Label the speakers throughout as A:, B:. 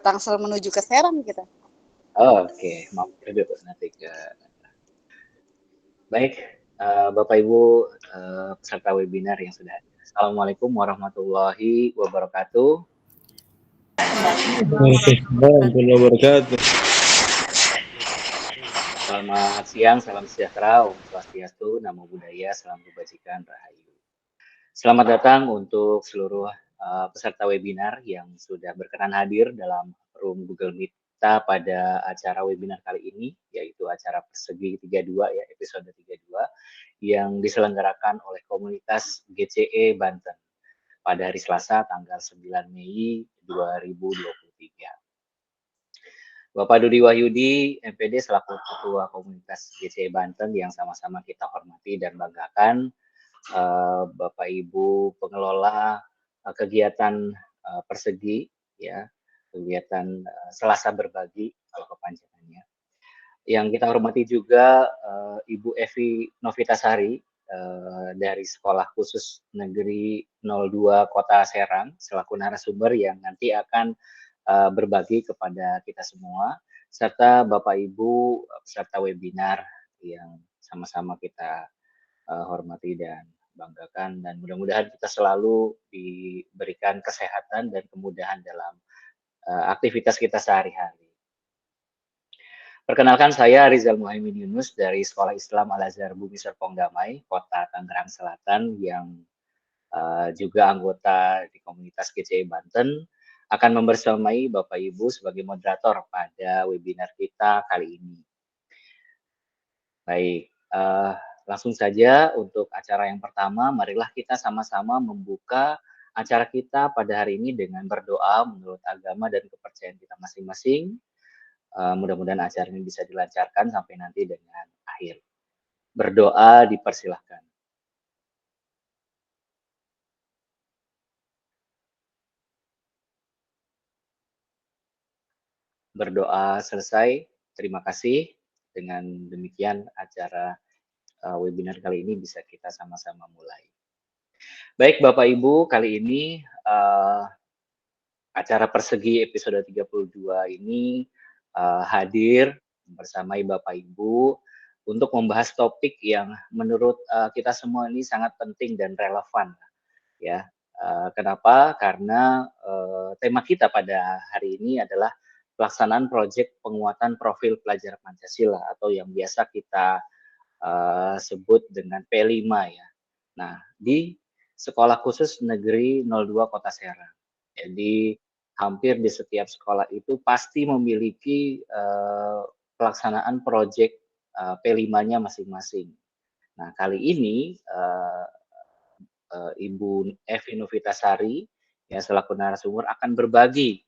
A: Tangsel menuju ke Serang kita.
B: Oke, mampir dulu nanti ke. Baik, Bapak Ibu peserta webinar yang sudah hadir. Assalamualaikum warahmatullahi wabarakatuh.
C: Warahmatullahi wabarakatuh.
B: Selamat siang, salam sejahtera, Om Swastiastu, Namo Buddhaya, Salam Kebajikan, Rahayu. Selamat datang untuk seluruh peserta webinar yang sudah berkenan hadir dalam room Google Meet kita pada acara webinar kali ini, yaitu acara Persegi 32 ya, episode 32, yang diselenggarakan oleh komunitas GCE Banten pada hari Selasa tanggal 9 Mei 2023. Bapak Dudi Wahyudi, MPD selaku Ketua Komunitas GCE Banten yang sama-sama kita hormati dan banggakan, Bapak Ibu pengelola kegiatan Persegi, ya, kegiatan Selasa Berbagi kalau kepanjangannya. Yang kita hormati juga Ibu Evi Novitasari dari Sekolah Khusus Negeri 02 Kota Serang selaku narasumber yang nanti akan berbagi kepada kita semua, serta Bapak Ibu peserta webinar yang sama-sama kita hormati dan banggakan, dan mudah-mudahan kita selalu diberikan kesehatan dan kemudahan dalam aktivitas kita sehari-hari. Perkenalkan, saya Rizal Muhaimin Yunus dari Sekolah Islam Al-Azhar Bumi Serpong Damai, Kota Tangerang Selatan, yang juga anggota di komunitas GCE Banten, akan membersamai Bapak Ibu sebagai moderator pada webinar kita kali ini. Baik, langsung saja untuk acara yang pertama, marilah kita sama-sama membuka acara kita pada hari ini dengan berdoa menurut agama dan kepercayaan kita masing-masing. Mudah-mudahan acara ini bisa dilancarkan sampai nanti dengan akhir. Berdoa dipersilahkan. Berdoa selesai, terima kasih. Dengan demikian acara webinar kali ini bisa kita sama-sama mulai. Baik Bapak Ibu, kali ini acara Persegi episode 32 ini hadir bersamai Bapak Ibu untuk membahas topik yang menurut kita semua ini sangat penting dan relevan. Ya, kenapa? Karena tema kita pada hari ini adalah pelaksanaan proyek penguatan profil pelajar Pancasila atau yang biasa kita sebut dengan P5 ya. Nah, di Sekolah Khusus Negeri 02 Kota Serang. Jadi hampir di setiap sekolah itu pasti memiliki pelaksanaan proyek P5-nya masing-masing. Nah, kali ini Ibu Evi Novitasari ya selaku narasumber akan berbagi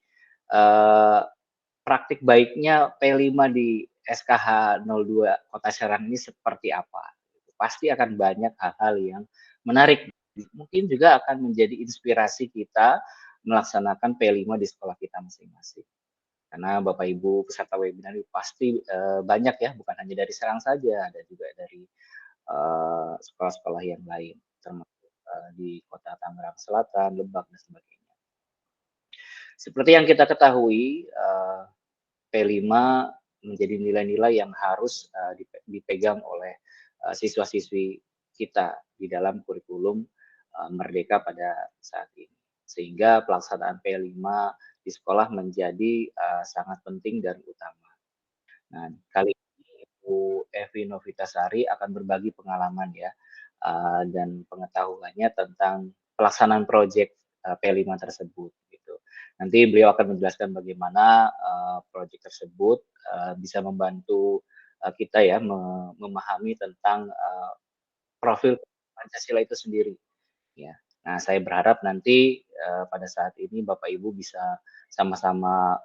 B: praktik baiknya P5 di SKH 02 Kota Serang ini seperti apa. Pasti akan banyak hal-hal yang menarik. Mungkin juga akan menjadi inspirasi kita melaksanakan P5 di sekolah kita masing-masing. Karena Bapak Ibu peserta webinar ini pasti banyak ya, bukan hanya dari Serang saja, ada juga dari sekolah-sekolah yang lain, termasuk di Kota Tangerang Selatan, Lebak, dan sebagainya. Seperti yang kita ketahui, P5 menjadi nilai-nilai yang harus dipegang oleh siswa-siswi kita di dalam kurikulum Merdeka pada saat ini. Sehingga pelaksanaan P5 di sekolah menjadi sangat penting dan utama. Nah, kali ini Ibu Evi Novitasari akan berbagi pengalaman ya dan pengetahuannya tentang pelaksanaan proyek P5 tersebut. Gitu. Nanti beliau akan menjelaskan bagaimana proyek tersebut bisa membantu kita ya memahami tentang profil Pancasila itu sendiri. Ya. Nah, saya berharap nanti pada saat ini Bapak Ibu bisa sama-sama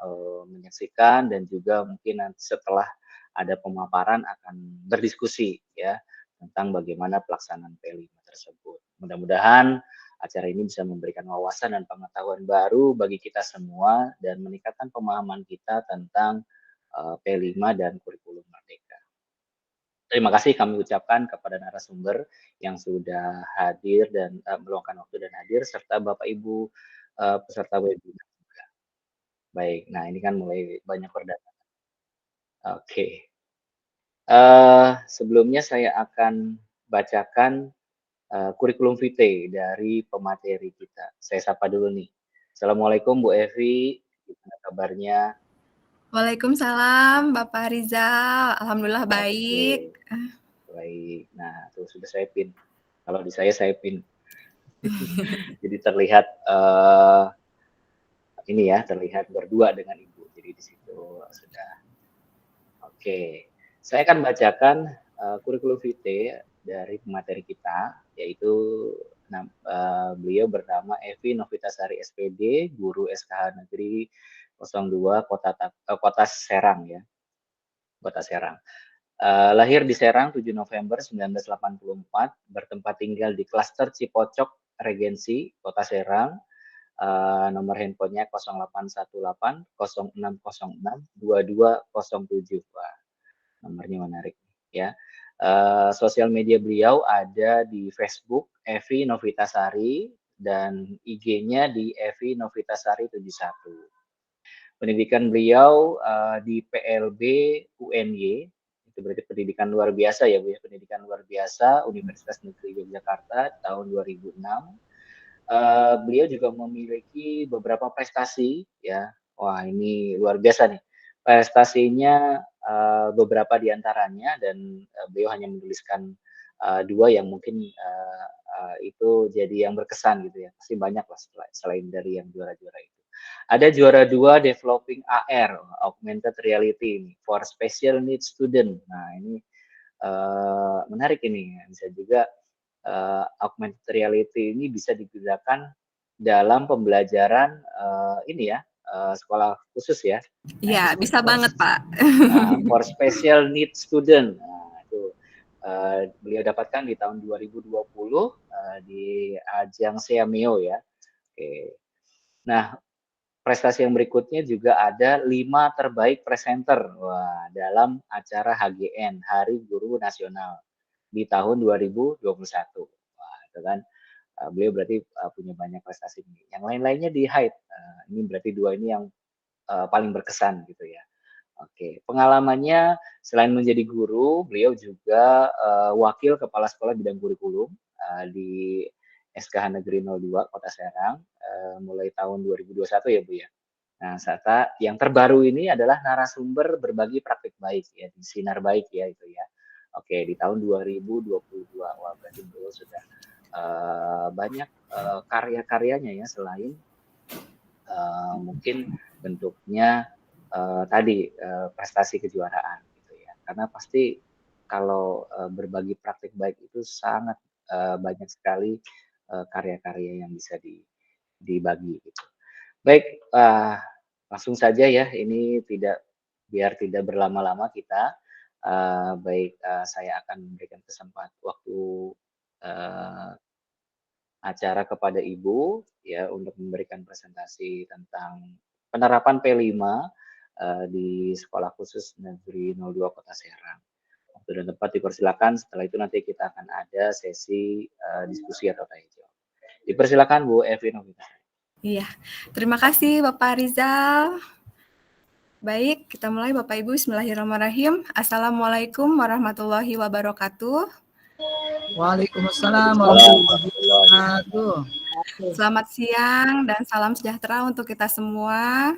B: menyaksikan dan juga mungkin nanti setelah ada pemaparan akan berdiskusi ya tentang bagaimana pelaksanaan P5 tersebut. Mudah-mudahan acara ini bisa memberikan wawasan dan pengetahuan baru bagi kita semua dan meningkatkan pemahaman kita tentang P5 dan kurikulum Merdeka. Terima kasih kami ucapkan kepada narasumber yang sudah hadir dan meluangkan waktu dan hadir, serta Bapak Ibu peserta webinar juga. Baik, nah ini kan mulai banyak perdatangan. Oke. Sebelumnya saya akan bacakan, kurikulum vitae dari pemateri kita. Saya sapa dulu nih. Assalamualaikum Bu Evi, gimana kabarnya?
A: Waalaikumsalam Bapak Rizal, alhamdulillah baik.
B: Oke, baik. Nah, tuh sudah saya pin. Kalau di saya pin. Jadi terlihat, ini ya, terlihat berdua dengan Ibu. Jadi di situ sudah. Oke, saya akan bacakan, kurikulum vitae dari pemateri kita, yaitu beliau bernama Evi Novitasari SPD, guru SKH Negeri 02 Kota Serang ya, Kota Serang. Lahir di Serang 7 November 1984, bertempat tinggal di klaster Cipocok, Regensi, Kota Serang. Nomor handphonenya 0818 0606 2207. Wah, nomornya menarik ya. Sosial media beliau ada di Facebook Evi Novitasari dan IG-nya di Evi Novitasari 71. Pendidikan beliau di PLB UNY, itu berarti pendidikan luar biasa ya Bu ya, pendidikan luar biasa Universitas Negeri Yogyakarta tahun 2006. Beliau juga memiliki beberapa prestasi ya. Wah, ini luar biasa nih. Prestasinya beberapa di antaranya dan beliau hanya menuliskan dua yang mungkin itu jadi yang berkesan gitu ya. Pasti banyak lah selain dari yang juara-juara itu. Ada juara 2 developing AR, augmented reality for special needs student. Nah, ini menarik ini. Bisa juga augmented reality ini bisa digunakan dalam pembelajaran ini ya, sekolah khusus ya.
A: Iya, bisa banget Pak.
B: For special needs student. Nah, itu beliau dapatkan di tahun 2020 di ajang Seameo ya. Oke. Nah, prestasi yang berikutnya juga ada 5 terbaik presenter wah, dalam acara HGN, Hari Guru Nasional di tahun 2021. Wah, itu kan beliau berarti punya banyak prestasi ini. Yang lain-lainnya di hide. Ini berarti dua ini yang paling berkesan gitu ya. Oke, pengalamannya selain menjadi guru, beliau juga wakil kepala sekolah bidang kurikulum di SKH Negeri 02 Kota Serang mulai tahun 2021 ya Bu ya. Nah, serta yang terbaru ini adalah narasumber berbagi praktik baik ya, di Sinar Baik ya itu ya. Oke, di tahun 2022. Wah, berarti beliau sudah banyak karya-karyanya ya selain mungkin bentuknya tadi prestasi kejuaraan gitu ya. Karena pasti kalau berbagi praktik baik itu sangat banyak sekali karya-karya yang bisa dibagi gitu. Baik, langsung saja ya. Ini biar tidak berlama-lama kita. Baik, saya akan memberikan waktu acara kepada Ibu ya untuk memberikan presentasi tentang penerapan P5 di Sekolah Khusus Negeri 02 Kota Serang. Waktu dan tempat dipersilakan, setelah itu nanti kita akan ada sesi diskusi atau tanya jawab. Dipersilakan Bu Evi Novitasari.
A: Iya, terima kasih Bapak Rizal. Baik, kita mulai Bapak Ibu. Bismillahirrahmanirrahim. Assalamualaikum warahmatullahi wabarakatuh.
D: Waalaikumsalam warahmatullahi wabarakatuh.
A: Selamat siang dan salam sejahtera untuk kita semua.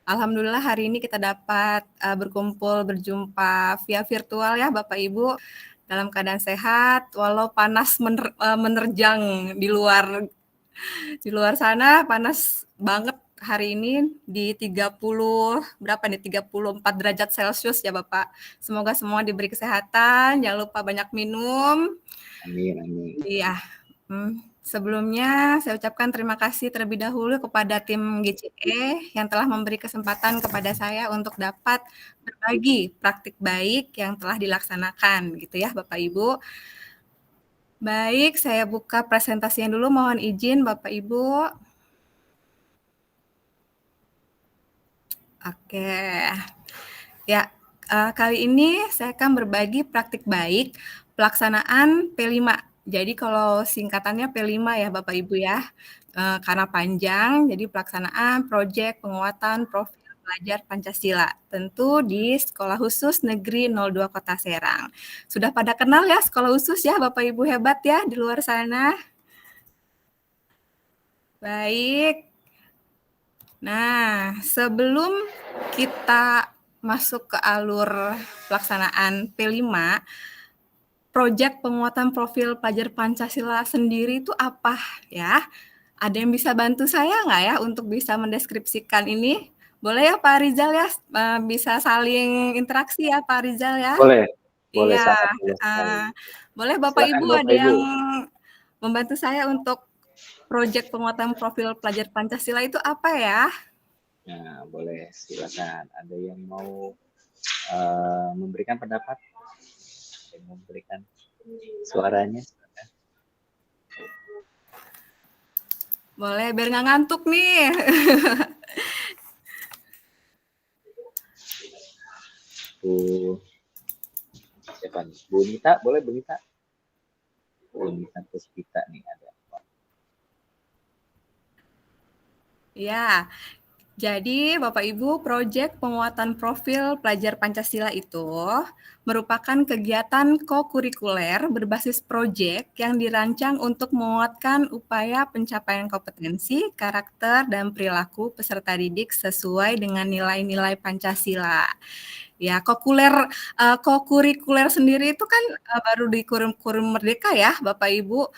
A: Alhamdulillah hari ini kita dapat berkumpul, berjumpa via virtual ya Bapak Ibu. Dalam keadaan sehat, walau panas menerjang di luar sana, panas banget hari ini di 34 derajat Celcius ya Bapak. Semoga semua diberi kesehatan, jangan lupa banyak minum.
B: Amin, amin.
A: Iya. Sebelumnya saya ucapkan terima kasih terlebih dahulu kepada tim GCE yang telah memberi kesempatan kepada saya untuk dapat berbagi praktik baik yang telah dilaksanakan gitu ya Bapak Ibu. Baik, saya buka presentasinya dulu, mohon izin Bapak Ibu. Oke. Ya, kali ini saya akan berbagi praktik baik pelaksanaan P5. Jadi kalau singkatannya P5 ya Bapak Ibu ya, karena panjang, jadi pelaksanaan proyek penguatan profil pelajar Pancasila, tentu di Sekolah Khusus Negeri 02 Kota Serang. Sudah pada kenal ya sekolah khusus ya Bapak Ibu hebat ya di luar sana? Baik. Nah, sebelum kita masuk ke alur pelaksanaan P5, proyek penguatan profil pelajar Pancasila sendiri itu apa ya? Ada yang bisa bantu saya nggak ya untuk bisa mendeskripsikan ini? Boleh ya Pak Rizal ya, bisa saling interaksi ya Pak Rizal ya?
B: Boleh, boleh
A: Iya,
B: sangat boleh sekali.
A: boleh Bapak
B: Silakan
A: Ibu
B: Bapak
A: ada
B: Ibu.
A: yang membantu saya untuk proyek penguatan profil pelajar Pancasila itu apa ya?
B: Nah, boleh silakan. Ada yang mau memberikan pendapat? Yang memberikan suaranya? Silakan.
A: Boleh, biar nggak ngantuk nih.
B: Bu, siapa nih? Bu Nita, boleh Bu Nita? Bu Nita Puspita nih ada.
A: Ya, jadi Bapak Ibu, proyek penguatan profil pelajar Pancasila itu merupakan kegiatan kokurikuler berbasis proyek yang dirancang untuk menguatkan upaya pencapaian kompetensi, karakter, dan perilaku peserta didik sesuai dengan nilai-nilai Pancasila. Ya, kokurikuler sendiri itu kan baru di kurikulum Merdeka ya, Bapak Ibu.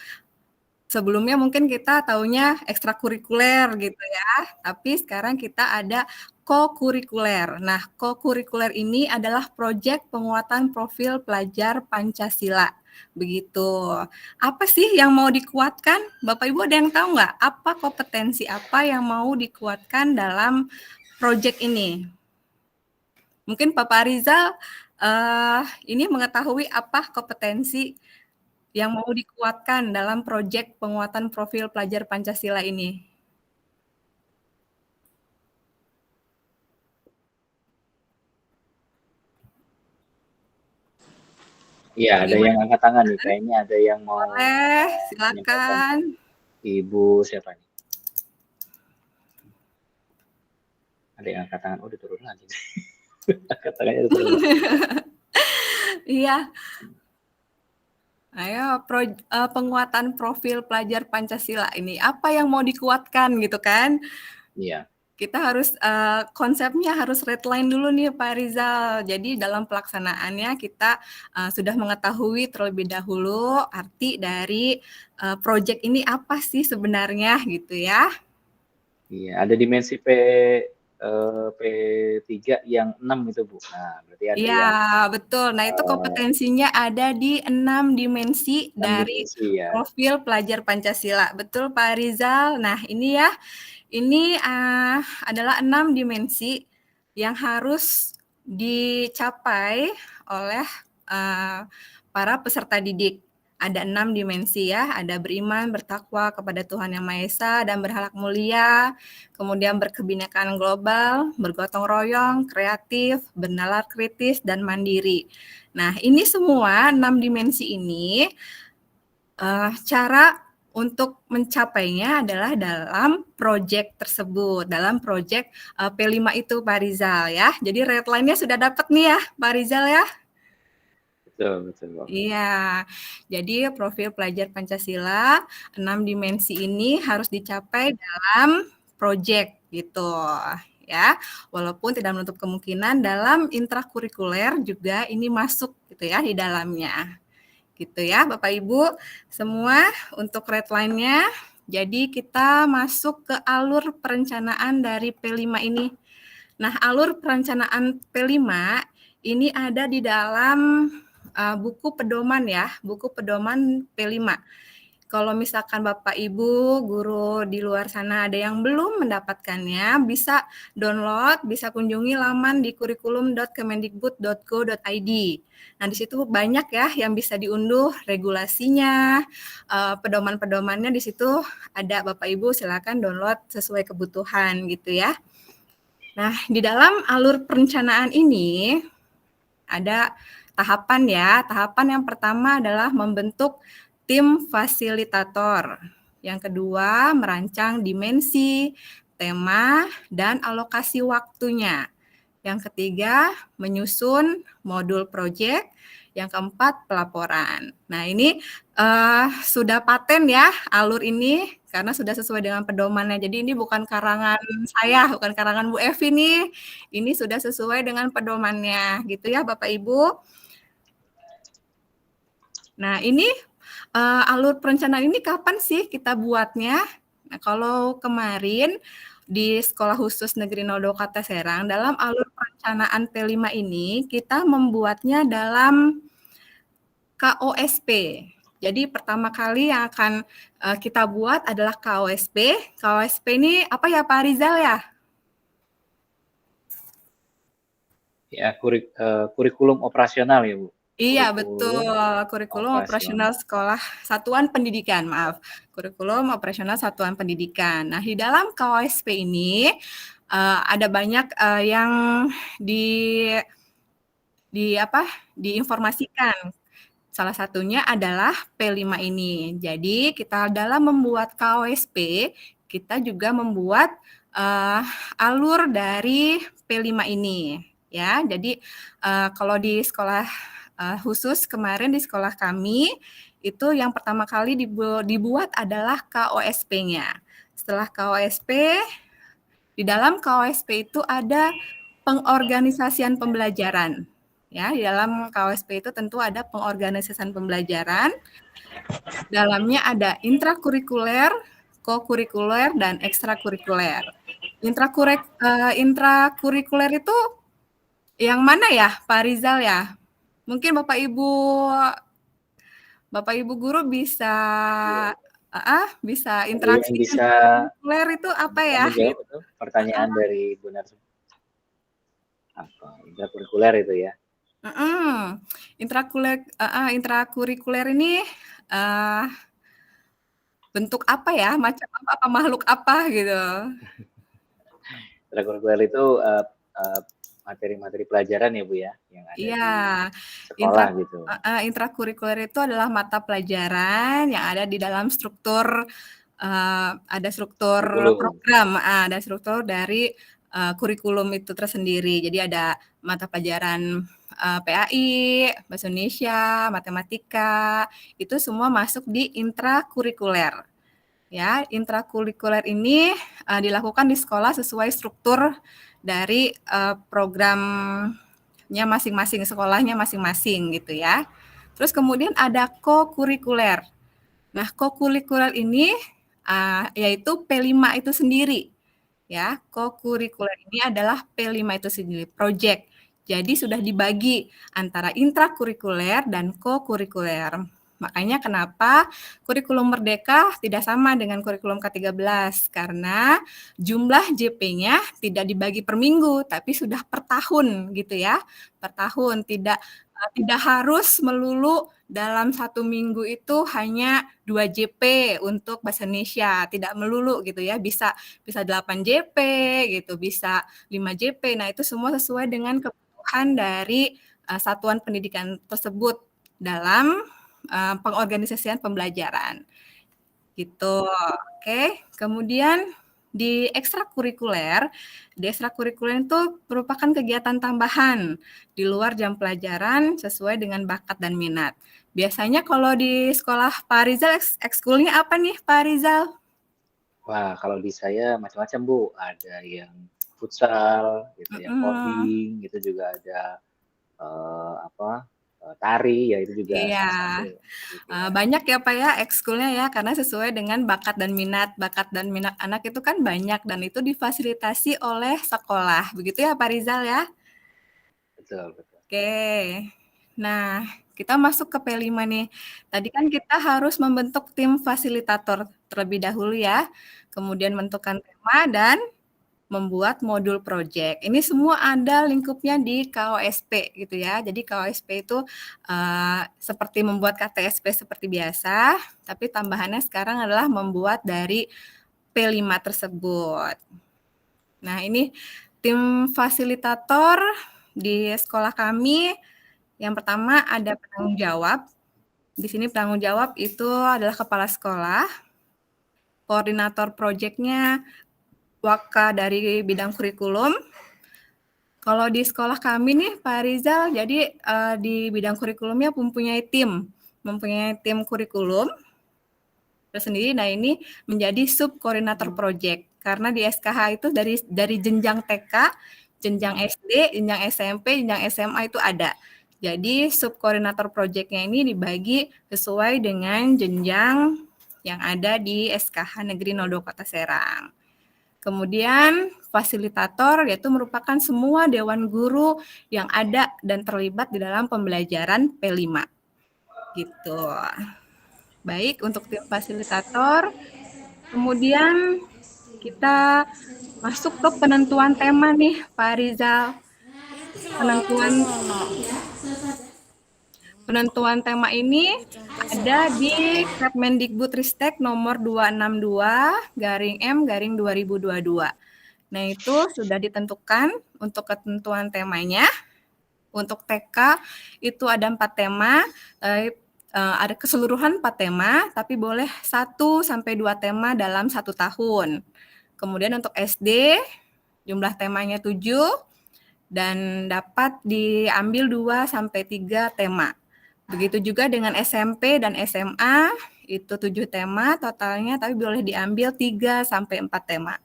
A: Sebelumnya mungkin kita taunya ekstrakurikuler gitu ya, tapi sekarang kita ada kokurikuler. Nah, kokurikuler ini adalah proyek penguatan profil pelajar Pancasila. Begitu. Apa sih yang mau dikuatkan? Bapak Ibu ada yang tahu nggak? Apa kompetensi apa yang mau dikuatkan dalam proyek ini? Mungkin Bapak Rizal ini mengetahui apa kompetensi yang mau dikuatkan dalam proyek penguatan profil pelajar Pancasila ini?
B: Iya, ada yang angkat tangan nih. Kayaknya ada yang mau
A: Boleh,
B: menyampaikan.
A: silakan.
B: Ibu siapa nih? Ada yang angkat tangan. Oh, diturun lagi. Angkat tangannya diturun.
A: Iya. Ayo, penguatan profil pelajar Pancasila ini, apa yang mau dikuatkan gitu kan?
B: Iya.
A: Kita harus konsepnya harus redline dulu nih Pak Rizal. Jadi dalam pelaksanaannya kita sudah mengetahui terlebih dahulu arti dari proyek ini apa sih sebenarnya gitu ya.
B: Iya, ada dimensi P3 yang 6 itu Bu. Nah, berarti ada
A: Iya,
B: yang
A: betul. Nah, itu kompetensinya ada di 6 dimensi
B: 6
A: dari
B: dimensi ya.
A: profil pelajar Pancasila. Betul Pak Rizal. Nah, ini ya. Ini adalah 6 dimensi yang harus dicapai oleh para peserta didik. Ada 6 dimensi ya, ada beriman, bertakwa kepada Tuhan Yang Maha Esa, dan berakhlak mulia, kemudian berkebinekaan global, bergotong royong, kreatif, bernalar kritis, dan mandiri. Nah, ini semua 6 dimensi ini cara untuk mencapainya adalah dalam proyek tersebut, dalam proyek P5 itu Pak Rizal ya. Jadi redline-nya sudah dapat nih ya Pak Rizal ya.
B: Betul.
A: Iya, jadi profil pelajar Pancasila 6 dimensi ini harus dicapai dalam proyek gitu ya. Walaupun tidak menutup kemungkinan dalam intrakurikuler juga ini masuk gitu ya di dalamnya. Gitu ya Bapak Ibu semua untuk redline-nya. Jadi kita masuk ke alur perencanaan dari P5 ini. Nah, alur perencanaan P5 ini ada di dalam buku pedoman ya, buku pedoman P5. Kalau misalkan Bapak Ibu, guru di luar sana ada yang belum mendapatkannya, bisa download, bisa kunjungi laman di kurikulum.kemendikbud.go.id. Nah, di situ banyak ya yang bisa diunduh regulasinya, pedoman-pedomannya di situ ada Bapak Ibu silakan download sesuai kebutuhan gitu ya. Nah, di dalam alur perencanaan ini ada tahapan ya. Tahapan yang pertama adalah membentuk tim fasilitator. Yang kedua, merancang dimensi, tema, dan alokasi waktunya. Yang ketiga, menyusun modul proyek. Yang keempat, pelaporan. Nah, ini sudah paten ya alur ini, karena sudah sesuai dengan pedomannya. Jadi ini bukan karangan saya, bukan karangan Bu Evi nih. Ini sudah sesuai dengan pedomannya, gitu ya Bapak Ibu. Nah, ini alur perencanaan ini kapan sih kita buatnya? Nah, kalau kemarin di Sekolah Khusus Negeri 02 Kota Serang, dalam alur perencanaan P5 ini, kita membuatnya dalam KOSP. Jadi pertama kali yang akan kita buat adalah KOSP. KOSP ini apa ya Pak Rizal ya?
B: Ya, kurikulum operasional ya Bu.
A: Iya betul, kurikulum operasional sekolah satuan pendidikan, maaf. Kurikulum operasional satuan pendidikan. Nah, di dalam KOSP ini ada banyak yang diinformasikan. Salah satunya adalah P5 ini. Jadi, kita dalam membuat KOSP, kita juga membuat alur dari P5 ini. Ya, jadi kalau di sekolah khusus kemarin di sekolah kami, itu yang pertama kali dibuat adalah KOSP-nya. Setelah KOSP, di dalam KOSP itu ada pengorganisasian pembelajaran. Ya, di dalam KOSP itu tentu ada pengorganisasian pembelajaran. Dalamnya ada intrakurikuler, kokurikuler, dan ekstrakurikuler. Intrakurikuler itu yang mana ya, Pak Rizal ya? Mungkin Bapak Ibu guru bisa interaksi
B: bisa
A: intrakurikuler itu apa ya?
B: Menjawab itu pertanyaan dari Bu Narsum. Apa intrakurikuler itu ya?
A: Intrakurikuler ini bentuk apa ya? Macam apa makhluk apa gitu?
B: Intrakurikuler itu materi-materi pelajaran ya Bu ya, yang ada
A: Iya,
B: di sekolah gitu.
A: Intrakurikuler itu adalah mata pelajaran yang ada di dalam struktur ada struktur program, ada struktur dari kurikulum itu tersendiri. Jadi ada mata pelajaran PAI, Bahasa Indonesia, Matematika, itu semua masuk di intrakurikuler. Ya, intrakurikuler ini dilakukan di sekolah sesuai struktur dari programnya masing-masing, sekolahnya masing-masing gitu ya. Terus kemudian ada kokurikuler. Nah, kokurikuler ini yaitu P5 itu sendiri. Ya, kokurikuler ini adalah P5 itu sendiri, project. Jadi sudah dibagi antara intrakurikuler dan kokurikuler. Makanya kenapa kurikulum Merdeka tidak sama dengan kurikulum K13, karena jumlah JP-nya tidak dibagi per minggu, tapi sudah per tahun gitu ya. Per tahun, tidak harus melulu dalam satu minggu itu hanya 2 JP untuk bahasa Indonesia, tidak melulu gitu ya, bisa 8 JP gitu, bisa 5 JP. Nah, itu semua sesuai dengan kebutuhan dari satuan pendidikan tersebut dalam pengorganisasian pembelajaran. Gitu. Oke. Kemudian di ekstrakurikuler itu merupakan kegiatan tambahan di luar jam pelajaran sesuai dengan bakat dan minat. Biasanya kalau di sekolah Pak Rizal, ekskulnya apa nih Pak Rizal?
B: Wah, kalau di saya macam-macam Bu. Ada yang futsal, gitu ya, coding, itu juga ada tari, ya itu juga salah satu.
A: Banyak ya Pak ya ekskulnya ya, karena sesuai dengan bakat dan minat. Bakat dan minat anak itu kan banyak dan itu difasilitasi oleh sekolah. Begitu ya Pak Rizal ya?
B: Betul.
A: Oke. Nah, kita masuk ke P5 nih. Tadi kan kita harus membentuk tim fasilitator terlebih dahulu ya. Kemudian menentukan tema dan membuat modul project. Ini semua ada lingkupnya di KOSP gitu ya. Jadi KOSP itu seperti membuat KTSP seperti biasa, tapi tambahannya sekarang adalah membuat dari P5 tersebut. Nah, ini tim fasilitator di sekolah kami. Yang pertama ada penanggung jawab. Di sini penanggung jawab itu adalah kepala sekolah, koordinator proyeknya Waka dari bidang kurikulum. Kalau di sekolah kami nih Pak Rizal, jadi di bidang kurikulumnya mempunyai tim kurikulum tersendiri. Nah ini menjadi sub koordinator proyek karena di SKH itu dari jenjang TK, jenjang SD, jenjang SMP, jenjang SMA itu ada. Jadi sub koordinator proyeknya ini dibagi sesuai dengan jenjang yang ada di SKH Negeri 02 Kota Serang. Kemudian fasilitator yaitu merupakan semua dewan guru yang ada dan terlibat di dalam pembelajaran P5. Gitu. Baik, untuk tim fasilitator. Kemudian kita masuk ke penentuan tema nih, Pak Rizal. Penentuan tema ini ada di Kemendikbudristek nomor 262/M/2022. Nah, itu sudah ditentukan untuk ketentuan temanya. Untuk TK itu ada 4 tema, ada keseluruhan 4 tema, tapi boleh 1-2 tema dalam 1 tahun. Kemudian untuk SD, jumlah temanya 7, dan dapat diambil 2-3 tema. Begitu juga dengan SMP dan SMA, itu 7 tema totalnya, tapi boleh diambil 3-4 tema.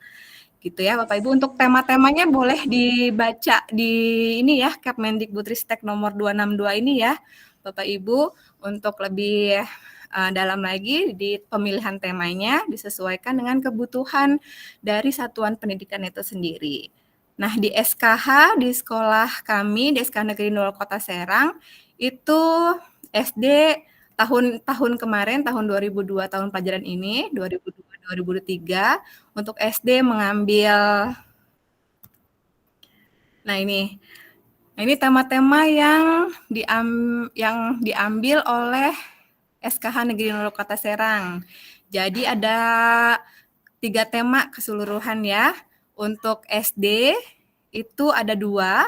A: Gitu ya Bapak Ibu. Untuk tema-temanya boleh dibaca di ini ya, Kemendikbudristek nomor 262 ini ya Bapak Ibu, untuk lebih dalam lagi di pemilihan temanya disesuaikan dengan kebutuhan dari satuan pendidikan itu sendiri. Nah, di SKH di sekolah kami di SKH Negeri 0 Kota Serang itu SD tahun kemarin tahun 2002 tahun pelajaran ini 2002-2003 untuk SD mengambil. Nah, ini tema-tema yang diambil oleh SKH Negeri 0 Kota Serang. Jadi ada 3 tema keseluruhan ya. Untuk SD itu ada 2,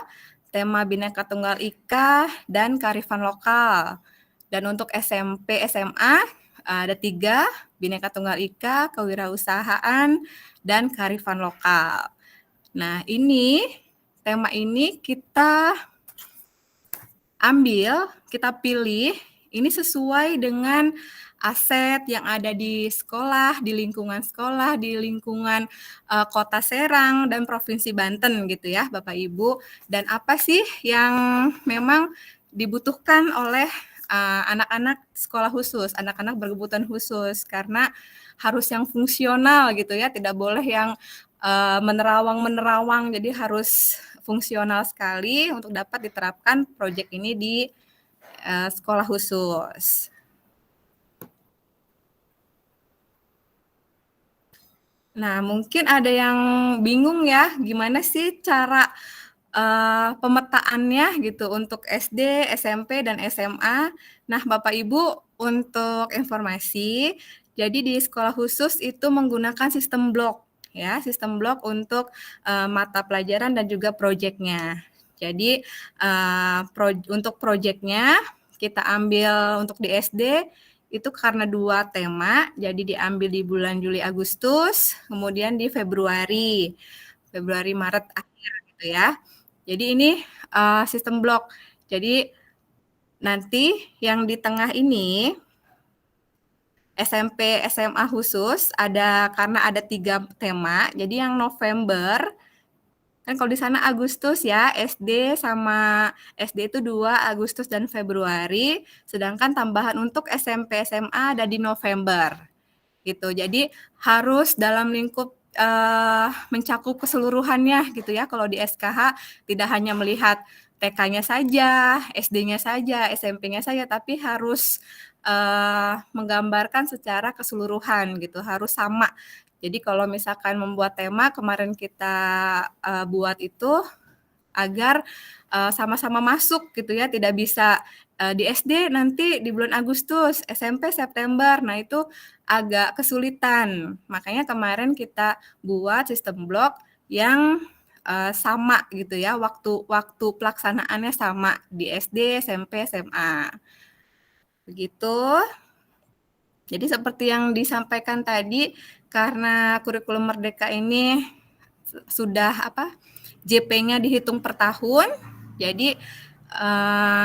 A: tema Bhinneka Tunggal Ika dan Kearifan Lokal. Dan untuk SMP, SMA ada 3, Bhinneka Tunggal Ika, Kewirausahaan, dan Kearifan Lokal. Nah, tema ini kita ambil, kita pilih, ini sesuai dengan aset yang ada di sekolah, di lingkungan Kota Serang dan Provinsi Banten gitu ya Bapak Ibu. Dan apa sih yang memang dibutuhkan oleh anak-anak sekolah khusus, anak-anak berkebutuhan khusus, karena harus yang fungsional gitu ya, tidak boleh yang menerawang, jadi harus fungsional sekali untuk dapat diterapkan proyek ini di sekolah khusus. Nah, mungkin ada yang bingung ya, gimana sih cara pemetaannya gitu untuk SD, SMP, dan SMA. Nah, Bapak Ibu, untuk informasi, jadi di sekolah khusus itu menggunakan sistem blok ya, sistem blok untuk mata pelajaran dan juga proyeknya. Jadi untuk proyeknya kita ambil untuk di SD itu karena 2 tema, jadi diambil di bulan Juli Agustus, kemudian di Februari Maret akhir gitu ya. Jadi ini sistem blok. Jadi nanti yang di tengah ini SMP, SMA khusus karena ada 3 tema. Jadi yang November kan kalau di sana Agustus ya, SD itu 2 Agustus dan Februari, sedangkan tambahan untuk SMP, SMA ada di November. Gitu. Jadi harus dalam lingkup mencakup keseluruhannya gitu ya. Kalau di SKH tidak hanya melihat TK-nya saja, SD-nya saja, SMP-nya saja, tapi harus menggambarkan secara keseluruhan gitu, harus sama. Jadi kalau misalkan membuat tema kemarin kita buat itu agar sama-sama masuk gitu ya, tidak bisa di SD nanti di bulan Agustus, SMP September. Nah, itu agak kesulitan. Makanya kemarin kita buat sistem blok yang sama gitu ya, waktu pelaksanaannya sama di SD, SMP, SMA. Begitu. Jadi seperti yang disampaikan tadi, karena kurikulum Merdeka ini sudah JP-nya dihitung per tahun, jadi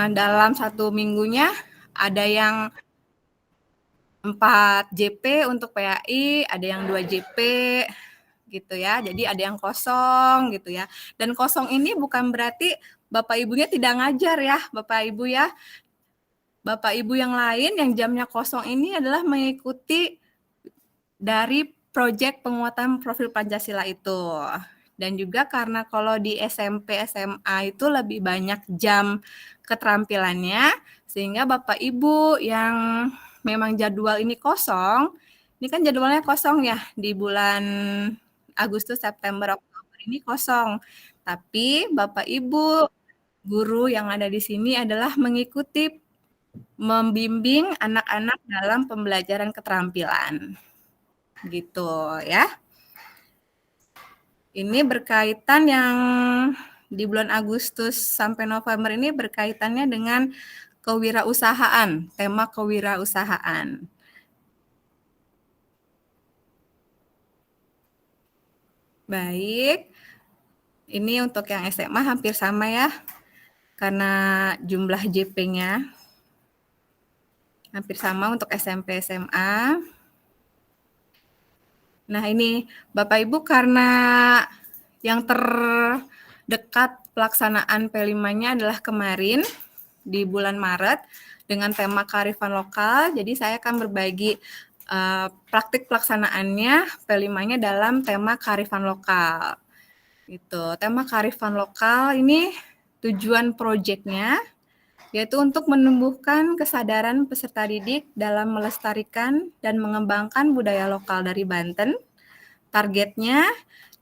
A: dalam 1 minggunya ada yang 4 JP untuk PAI, ada yang 2 JP gitu ya. Jadi ada yang kosong gitu ya. Dan kosong ini bukan berarti Bapak Ibunya tidak ngajar ya, Bapak Ibu ya. Bapak Ibu yang lain yang jamnya kosong ini adalah mengikuti dari proyek penguatan profil Pancasila itu. Dan juga karena kalau di SMP, SMA itu lebih banyak jam keterampilannya, sehingga Bapak Ibu yang memang jadwal ini kosong, ini kan jadwalnya kosong ya, di bulan Agustus, September, Oktober ini kosong. Tapi Bapak Ibu guru yang ada di sini adalah membimbing anak-anak dalam pembelajaran keterampilan. Gitu ya. Ini berkaitan yang di bulan Agustus sampai November ini berkaitannya dengan kewirausahaan, tema kewirausahaan. Baik. Ini untuk yang SMA hampir sama ya. Karena jumlah JP-nya hampir sama untuk SMP, SMA. Nah ini Bapak Ibu karena yang terdekat pelaksanaan P5-nya adalah kemarin di bulan Maret dengan tema kearifan lokal. Jadi saya akan berbagi praktik pelaksanaannya P5-nya dalam tema kearifan lokal. Gitu. Tema kearifan lokal ini tujuan proyeknya yaitu untuk menumbuhkan kesadaran peserta didik dalam melestarikan dan mengembangkan budaya lokal dari Banten. Targetnya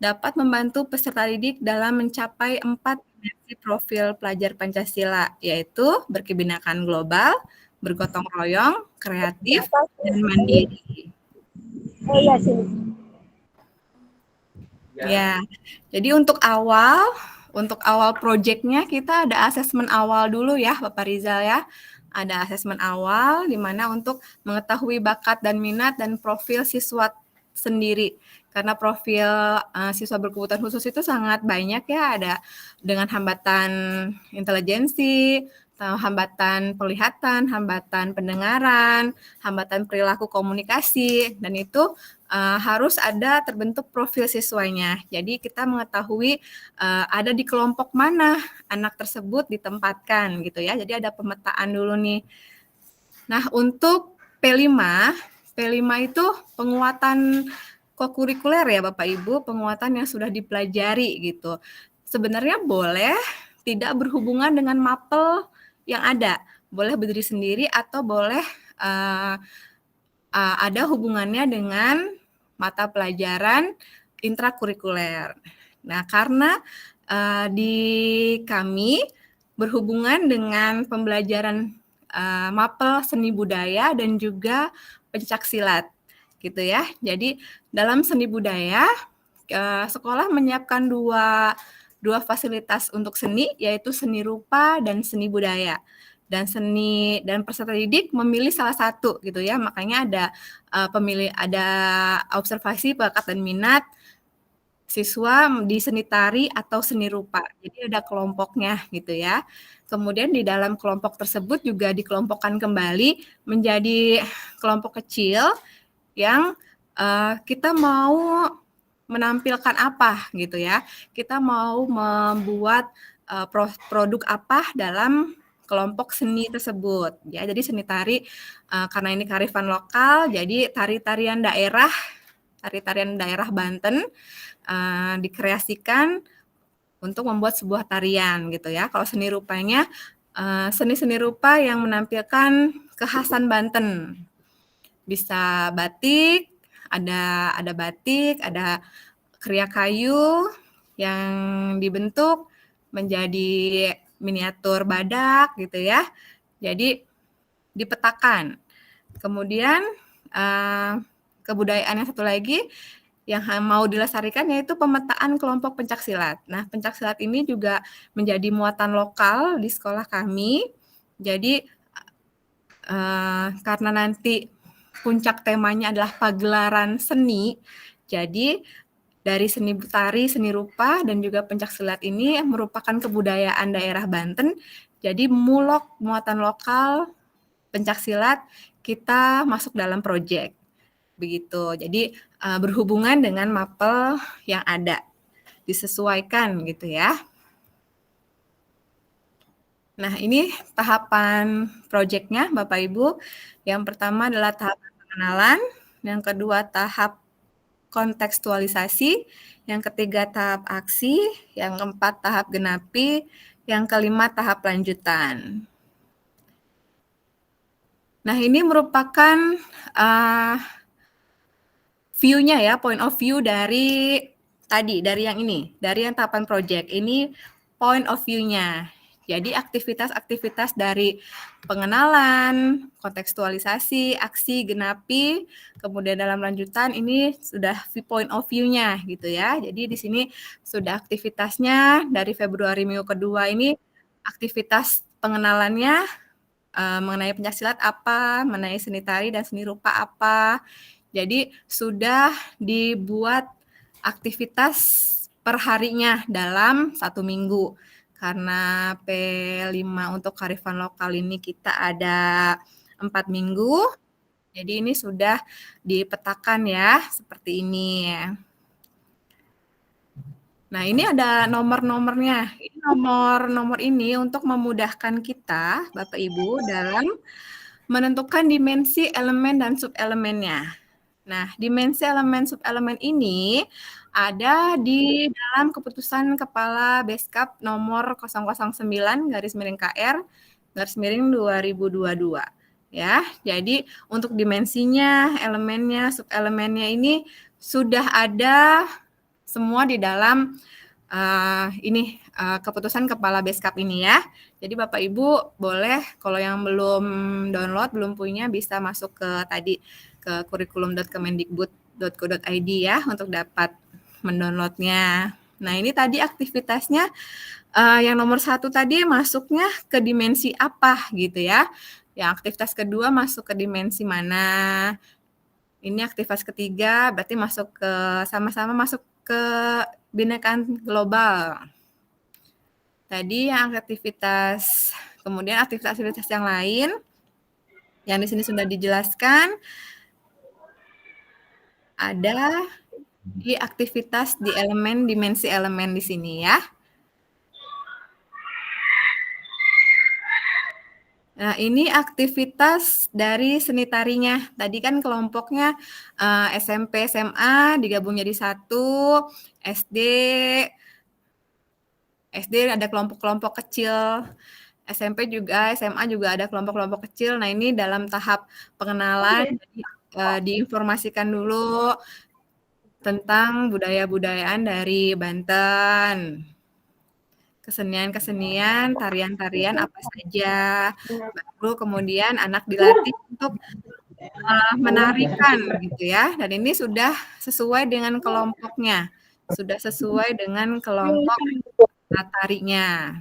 A: dapat membantu peserta didik dalam mencapai 4 dimensi profil pelajar Pancasila, yaitu berkebinekaan global, bergotong royong, kreatif, dan mandiri. Ya, jadi untuk awal proyeknya kita ada asesmen awal dulu ya Bapak Rizal ya. Ada asesmen awal di mana untuk mengetahui bakat dan minat dan profil siswa sendiri. Karena profil siswa berkebutuhan khusus itu sangat banyak ya, ada dengan hambatan intelijensi, hambatan penglihatan, hambatan pendengaran, hambatan perilaku komunikasi, dan itu harus ada terbentuk profil siswanya. Jadi kita mengetahui ada di kelompok mana anak tersebut ditempatkan gitu ya. Jadi ada pemetaan dulu nih. Nah, untuk P5 itu penguatan kokurikuler ya Bapak Ibu, penguatan yang sudah dipelajari gitu. Sebenarnya boleh tidak berhubungan dengan mapel yang ada. Boleh berdiri sendiri atau boleh ada hubungannya dengan mata pelajaran intrakurikuler. Nah, karena di kami berhubungan dengan pembelajaran mapel seni budaya dan juga pencaksilat, gitu ya. Jadi dalam seni budaya sekolah menyiapkan dua fasilitas untuk seni, yaitu seni rupa dan seni budaya. Dan seni dan peserta didik memilih salah satu gitu ya, makanya ada observasi bakat dan minat siswa di seni tari atau seni rupa. Jadi ada kelompoknya gitu ya. Kemudian di dalam kelompok tersebut juga dikelompokkan kembali menjadi kelompok kecil yang kita mau menampilkan apa gitu ya. Kita mau membuat produk apa dalam kelompok seni tersebut ya. Jadi seni tari karena ini kearifan lokal, jadi tari-tarian daerah Banten dikreasikan untuk membuat sebuah tarian gitu ya. Kalau seni rupanya seni-seni rupa yang menampilkan kekhasan Banten. Bisa batik, ada batik, ada kriya kayu yang dibentuk menjadi miniatur badak gitu ya. Jadi dipetakan. Kemudian kebudayaan yang satu lagi yang mau dilestarikan yaitu pemetaan kelompok pencaksilat. Nah, pencaksilat ini juga menjadi muatan lokal di sekolah kami. Jadi karena nanti puncak temanya adalah pagelaran seni, jadi dari seni tari, seni rupa, dan juga pencaksilat ini merupakan kebudayaan daerah Banten. Jadi mulok muatan lokal pencaksilat kita masuk dalam proyek begitu. Jadi berhubungan dengan mapel yang ada, disesuaikan gitu ya. Nah, ini tahapan proyeknya Bapak Ibu. Yang pertama adalah tahap pengenalan, yang kedua tahap kontekstualisasi, yang ketiga tahap aksi, yang keempat tahap genapi, yang kelima tahap lanjutan. Nah, ini merupakan view-nya ya, point of view dari tadi, dari yang ini, dari yang tahapan project. Ini point of view-nya. Jadi aktivitas-aktivitas dari pengenalan, kontekstualisasi, aksi, genapi, kemudian dalam lanjutan ini sudah point of view-nya gitu ya. Jadi di sini sudah aktivitasnya dari Februari minggu kedua ini aktivitas pengenalannya mengenai pencaksilat apa, mengenai seni tari dan seni rupa apa. Jadi sudah dibuat aktivitas perharinya dalam 1 minggu. Karena P5 untuk kearifan lokal ini kita ada 4 minggu. Jadi ini sudah dipetakan ya, seperti ini. Nah, ini ada nomor-nomornya. Ini nomor-nomor ini untuk memudahkan kita, Bapak Ibu, dalam menentukan dimensi elemen dan subelemennya. Nah, dimensi elemen subelemen ini ada di dalam keputusan Kepala Beskap nomor 009/KR garis miring 2022 ya. Jadi untuk dimensinya, elemennya, subelemennya ini sudah ada semua di dalam keputusan Kepala Beskap ini ya. Jadi Bapak Ibu boleh kalau yang belum download, belum punya bisa masuk ke tadi ke kurikulum.kemendikbud.go.id ya untuk dapat mendownloadnya. Nah ini tadi aktivitasnya yang nomor 1 tadi masuknya ke dimensi apa gitu ya. Yang aktivitas kedua masuk ke dimensi mana. Ini aktivitas ketiga berarti masuk ke sama-sama masuk ke binekaan global. Tadi yang aktivitas, kemudian aktivitas-aktivitas yang lain yang di sini sudah dijelaskan ada di aktivitas di elemen dimensi elemen di sini ya. Nah, ini aktivitas dari seni tarinya. Tadi kan kelompoknya SMP, SMA digabung jadi 1, SD ada kelompok-kelompok kecil, SMP juga, SMA juga ada kelompok-kelompok kecil. Nah, ini dalam tahap pengenalan, diinformasikan dulu tentang budaya-budayaan dari Banten. Kesenian-kesenian, tarian-tarian apa saja. Baru kemudian anak dilatih untuk menarikan gitu ya. Dan ini sudah sesuai dengan kelompoknya. Sudah sesuai dengan kelompok tarinya.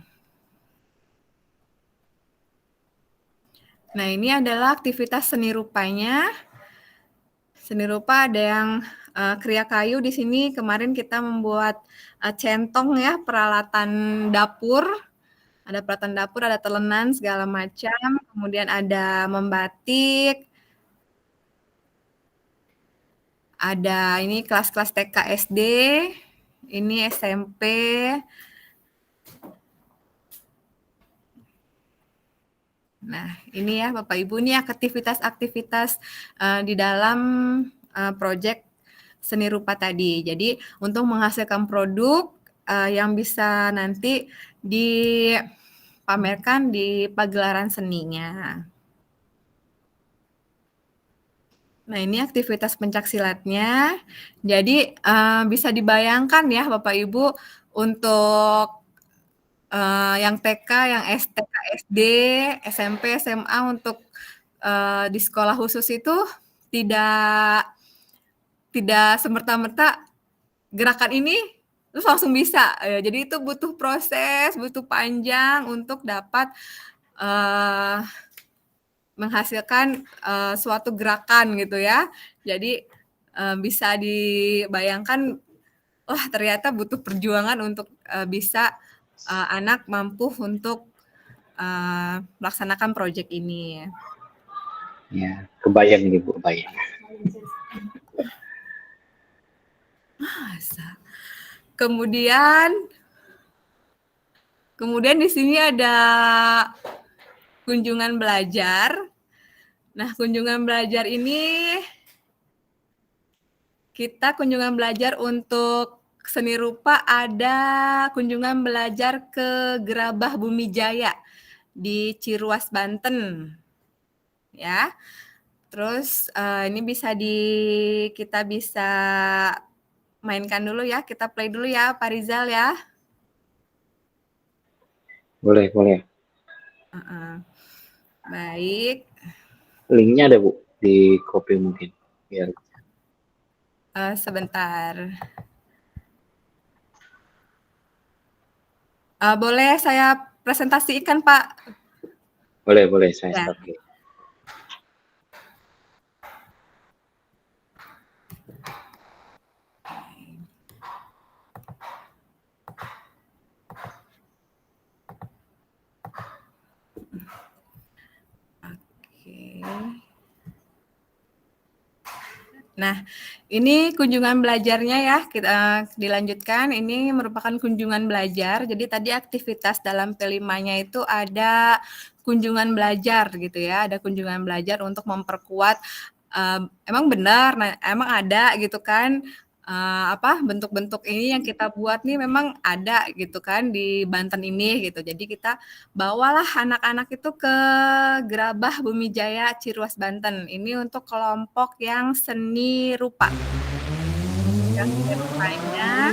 A: Nah, ini adalah aktivitas seni rupanya. Seni rupa ada yang kriya kayu di sini. Kemarin kita membuat centong ya, peralatan dapur. Ada peralatan dapur, ada telenan segala macam. Kemudian ada membatik. Ada ini kelas-kelas TK SD. Ini SMP. Nah, ini ya Bapak Ibu, ini aktivitas-aktivitas di dalam proyek seni rupa tadi. Jadi untuk menghasilkan produk yang bisa nanti dipamerkan di pagelaran seninya. Nah, ini aktivitas pencaksilatnya. Jadi bisa dibayangkan ya Bapak Ibu untuk yang TK, yang TK SD, SMP, SMA untuk di sekolah khusus itu tidak semerta-merta gerakan ini terus langsung bisa. Jadi itu butuh proses, butuh panjang untuk dapat menghasilkan suatu gerakan gitu ya. Jadi bisa dibayangkan, wah ternyata butuh perjuangan untuk bisa anak mampu untuk melaksanakan proyek ini.
B: Ya, kebayang nih Bu, kebayang.
A: Masa. Kemudian di sini ada kunjungan belajar. Nah, kunjungan belajar ini kita kunjungan belajar untuk seni rupa, ada kunjungan belajar ke Gerabah Bumi Jaya di Ciruas, Banten. Ya. Terus ini kita bisa mainkan dulu ya, kita play dulu ya Pak Rizal ya.
B: Boleh.
A: Baik.
B: Linknya ada Bu, di copy mungkin. Biar.
A: Sebentar. Boleh saya presentasikan Pak?
B: Boleh, saya start.
A: Nah, ini kunjungan belajarnya ya, kita dilanjutkan. Ini merupakan kunjungan belajar. Jadi tadi aktivitas dalam P5-nya itu ada kunjungan belajar gitu ya, ada kunjungan belajar untuk memperkuat, emang benar, nah emang ada gitu kan, bentuk-bentuk ini yang kita buat nih memang ada gitu kan di Banten ini gitu. Jadi kita bawalah anak-anak itu ke Gerabah Bumi Jaya Ciruas, Banten. Ini untuk kelompok yang seni rupa. Yang seni rupanya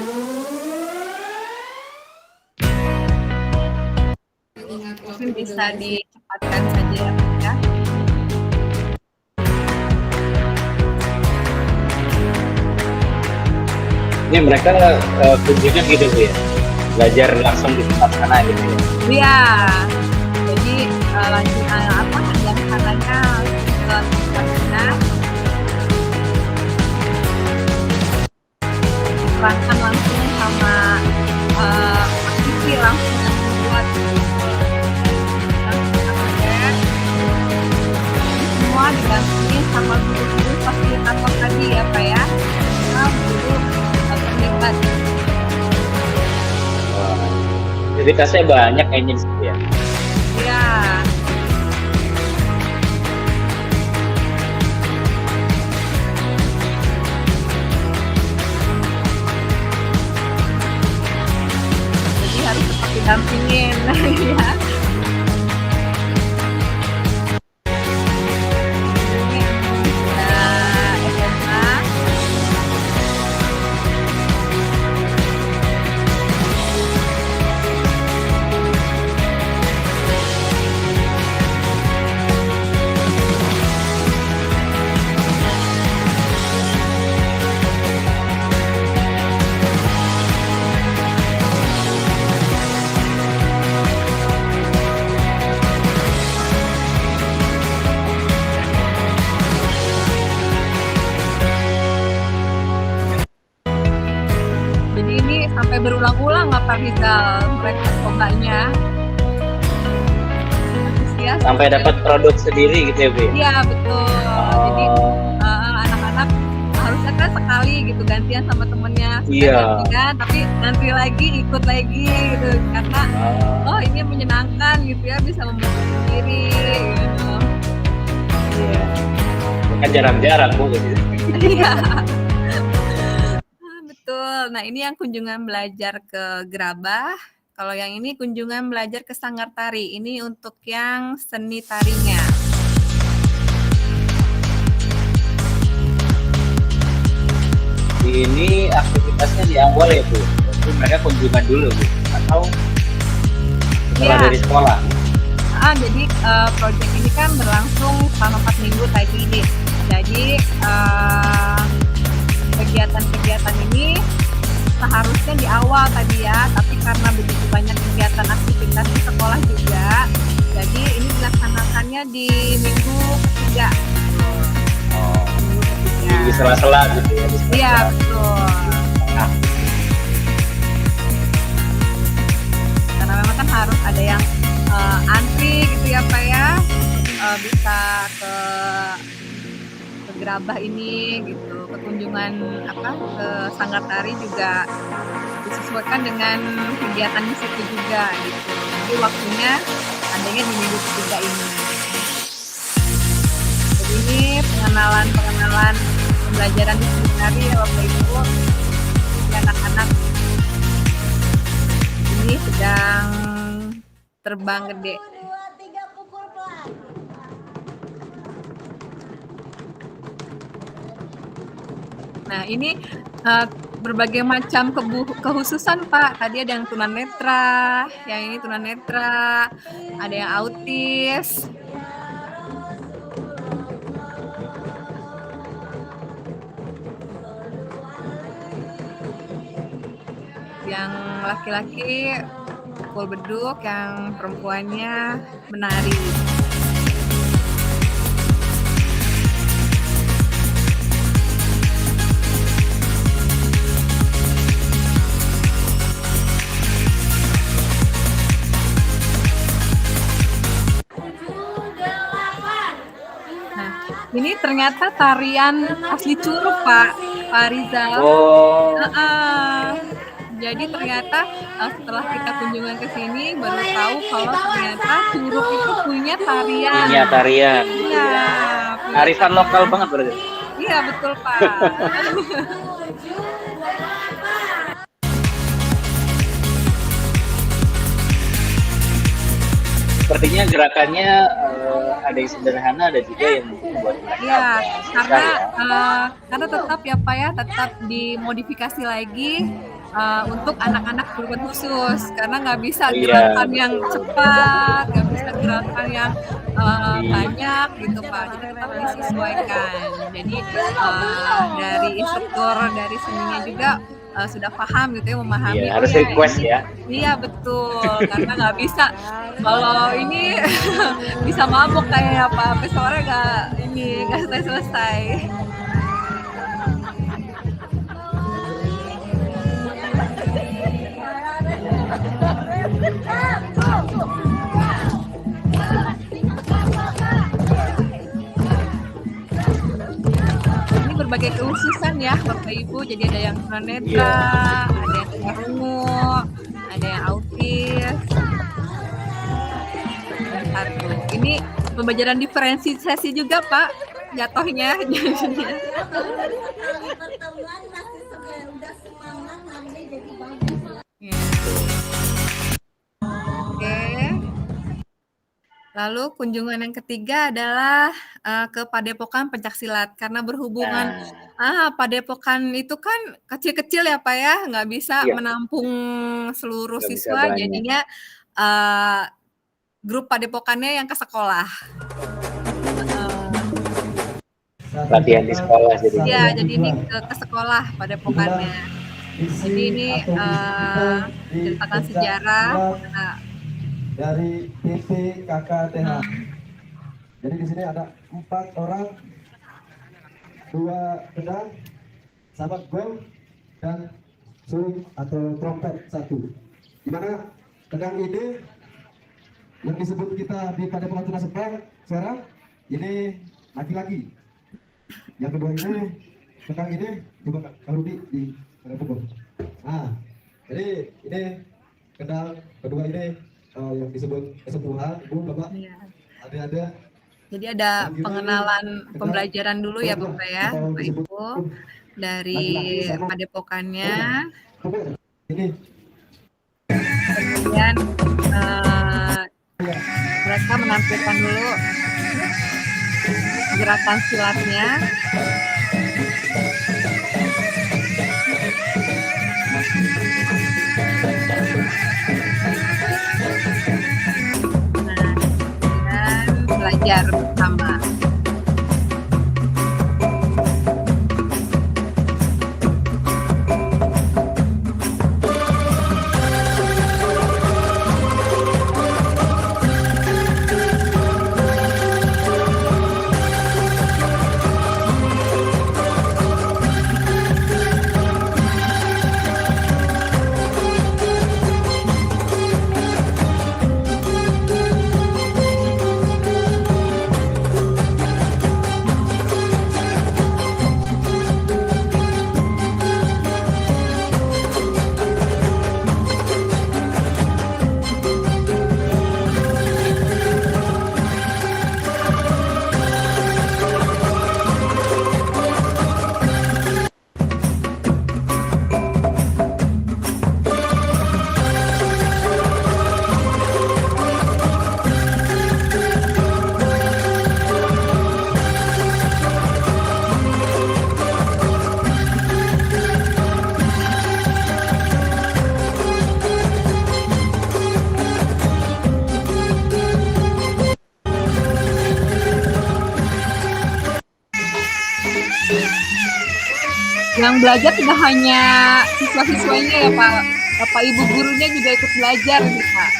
A: mungkin bisa dicepatkan saja ya.
B: Ini mereka kunjungan gitu Bu ya, belajar langsung di tempat sana gitu ya?
A: Iya, jadi rencananya ke tempat sana, diterangkan langsung sama aktivis langsung yang membuat semua didampingi sama guru-guru fasilitator tadi ya Pak ya, sama guru terlibat.
B: Aktivitasnya banyak kayaknya di situ ya?
A: Iya. Jadi harus tetap didampingin ya. Sampai berulang-ulang Pak Rizal mereka cobanya.
B: Sampai dapat produk sendiri gitu ya Bu?
A: Iya betul. Jadi anak-anak harusnya kan sekali gitu gantian sama temennya.
B: Iya.
A: Gantian, tapi nanti lagi ikut lagi gitu karena ini menyenangkan gitu ya, bisa membantu sendiri gitu.
B: Iya. Kan jarang-jarang Bu gitu.
A: Iya. Betul. Nah, ini yang kunjungan belajar ke Gerabah. Kalau yang ini kunjungan belajar ke Sanggar Tari. Ini untuk yang seni tarinya.
B: Ini aktivitasnya di awal ya Bu? Jadi mereka kunjungan dulu Bu? Atau setelah dari sekolah?
A: Jadi proyek ini kan berlangsung selama 4 minggu tadi. Jadi kegiatan-kegiatan ini seharusnya di awal tadi ya, tapi karena begitu banyak kegiatan aktivitas di sekolah juga, jadi ini dilaksanakannya di minggu
B: di sela-sela gitu ya.
A: Iya, betul.
B: Nah,
A: Karena memang kan harus ada yang antri gitu ya Pak ya, bisa ke gerabah ini gitu, ke kunjungan ke Sanggar Tari juga disesuaikan dengan kegiatan di situ juga gitu. Jadi waktunya adanya di minggu ketiga ini. Jadi ini pengenalan pembelajaran di seni tari ya Bapak Ibu. Anak-anak ini sedang terbang gede. Nah ini berbagai macam kehususan Pak. Tadi ada yang tunanetra, yang ini tunanetra, ada yang autis. Yang laki-laki pukul beduk, yang perempuannya menari. Ini ternyata tarian asli Curug Pak Rizal.
B: oh,
A: Jadi ternyata setelah kita kunjungan ke sini baru tahu kalau ternyata Curug itu punya tarian.
B: punya tarian.
A: Iya.
B: Arifan lokal banget berarti.
A: Iya betul Pak.
B: Sepertinya gerakannya ada yang sederhana, ada juga yang mungkin buat mereka
A: Iya,
B: susah
A: karena tetap ya Pak ya, tetap dimodifikasi lagi untuk anak-anak berkebutuhan khusus, karena nggak bisa
B: Iya,
A: gerakan yang
B: betul.
A: cepat, nggak bisa gerakan yang banyak gitu Pak, jadi tetap disesuaikan. Jadi dari instruktur dari seninya juga sudah paham gitu ya, memahami.
B: Iya, harus
A: ya,
B: request
A: ini,
B: ya.
A: Iya betul, karena nggak bisa kalau ini bisa mabuk kayak apa sampai sore nggak selesai. Ini berbagai kehususan ya Bapak Ibu, jadi ada yang tunanetra, ada yang tunarungu, ada yang autis. Satu. Ini pembelajaran diferensiasi juga Pak, jatuhnya. Ya. Oke. Lalu kunjungan yang ketiga adalah ke Padepokan Pencaksilat, karena berhubungan Padepokan itu kan kecil-kecil ya Pak ya, nggak bisa
B: Iya.
A: menampung seluruh
B: Nggak bisa
A: siswa,
B: banyak.
A: jadinya grup Padepokannya yang ke sekolah.
B: Latihan di sekolah jadi.
A: Iya, jadi ini ke sekolah Padepokannya. Jadi ini ceritakan sejarah.
E: Dari PPKKTH. Jadi di sini ada 4 orang, 2 pedang, sahabat gong, dan suling atau trompet 1. Di mana pedang ini yang disebut kita di Padepokan Tunasebar sekarang ini laki-laki. Yang kedua ini pedang ini juga kalau di Padepokan. Nah, jadi ini pedang kedua ini yang disebut kesepuhan, Ibu, Bapak, ada.
A: Jadi ada pengenalan pembelajaran dulu ya Bapak ya, Bapak Ibu, dari Padepokannya. Kemudian mereka menampilkan dulu gerakan silatnya. Dan belajar bersama. Yang belajar tidak hanya siswa-siswanya ya Pak, Bapak Ibu gurunya juga ikut belajar nih Pak.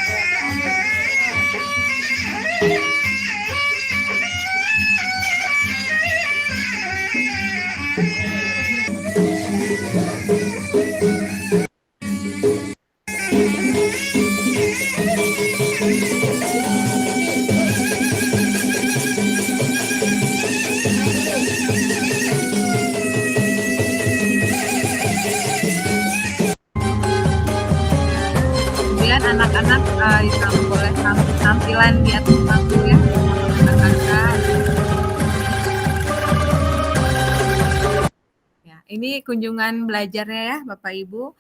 A: Kemudian anak-anak boleh tampilan di atas panggung ya, rekan-rekan. Ya, ini kunjungan belajarnya ya Bapak Ibu.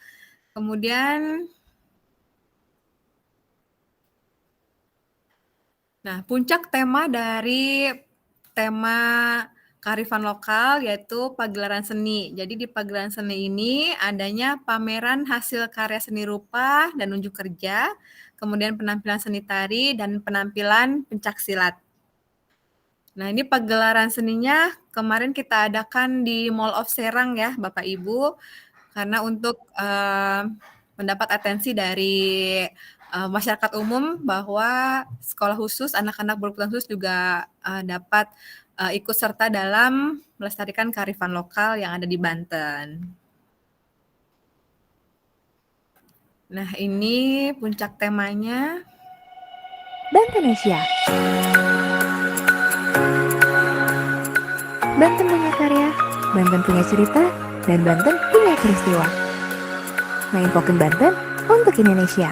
A: Kemudian, nah puncak tema dari tema kearifan lokal yaitu pagelaran seni. Jadi di pagelaran seni ini adanya pameran hasil karya seni rupa dan unjuk kerja, kemudian penampilan seni tari dan penampilan pencaksilat. Nah, ini pagelaran seninya kemarin kita adakan di Mall of Serang ya, Bapak Ibu, karena untuk mendapat atensi dari masyarakat umum bahwa sekolah khusus, anak-anak berkebutuhan khusus juga dapat ikut serta dalam melestarikan kearifan lokal yang ada di Banten. Nah, ini puncak temanya.
F: Bantenesia. Banten punya karya, Banten punya cerita, dan Banten punya peristiwa. Menginfokan Banten untuk Indonesia.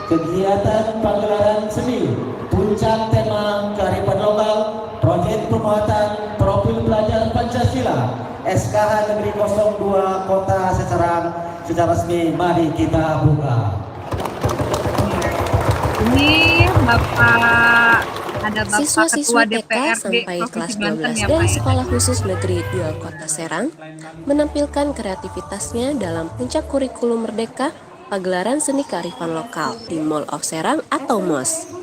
G: Kegiatan pagelaran seni, puncak tema kearifan lokal, proyek penguatan profil pelajar Pancasila, SKH Negeri 02 Kota Serang secara resmi. Mari kita buka.
A: Ini ada Bapak
F: Siswa-siswa
A: Ketua
F: TK
A: DPRD
F: sampai kelas
A: Provinsi
F: 12
A: Banten ya
F: dan
A: Pak ya.
F: Sekolah Khusus Negeri 2 Kota Serang menampilkan kreativitasnya dalam puncak kurikulum merdeka pagelaran seni kearifan lokal di Mall of Serang atau MOS.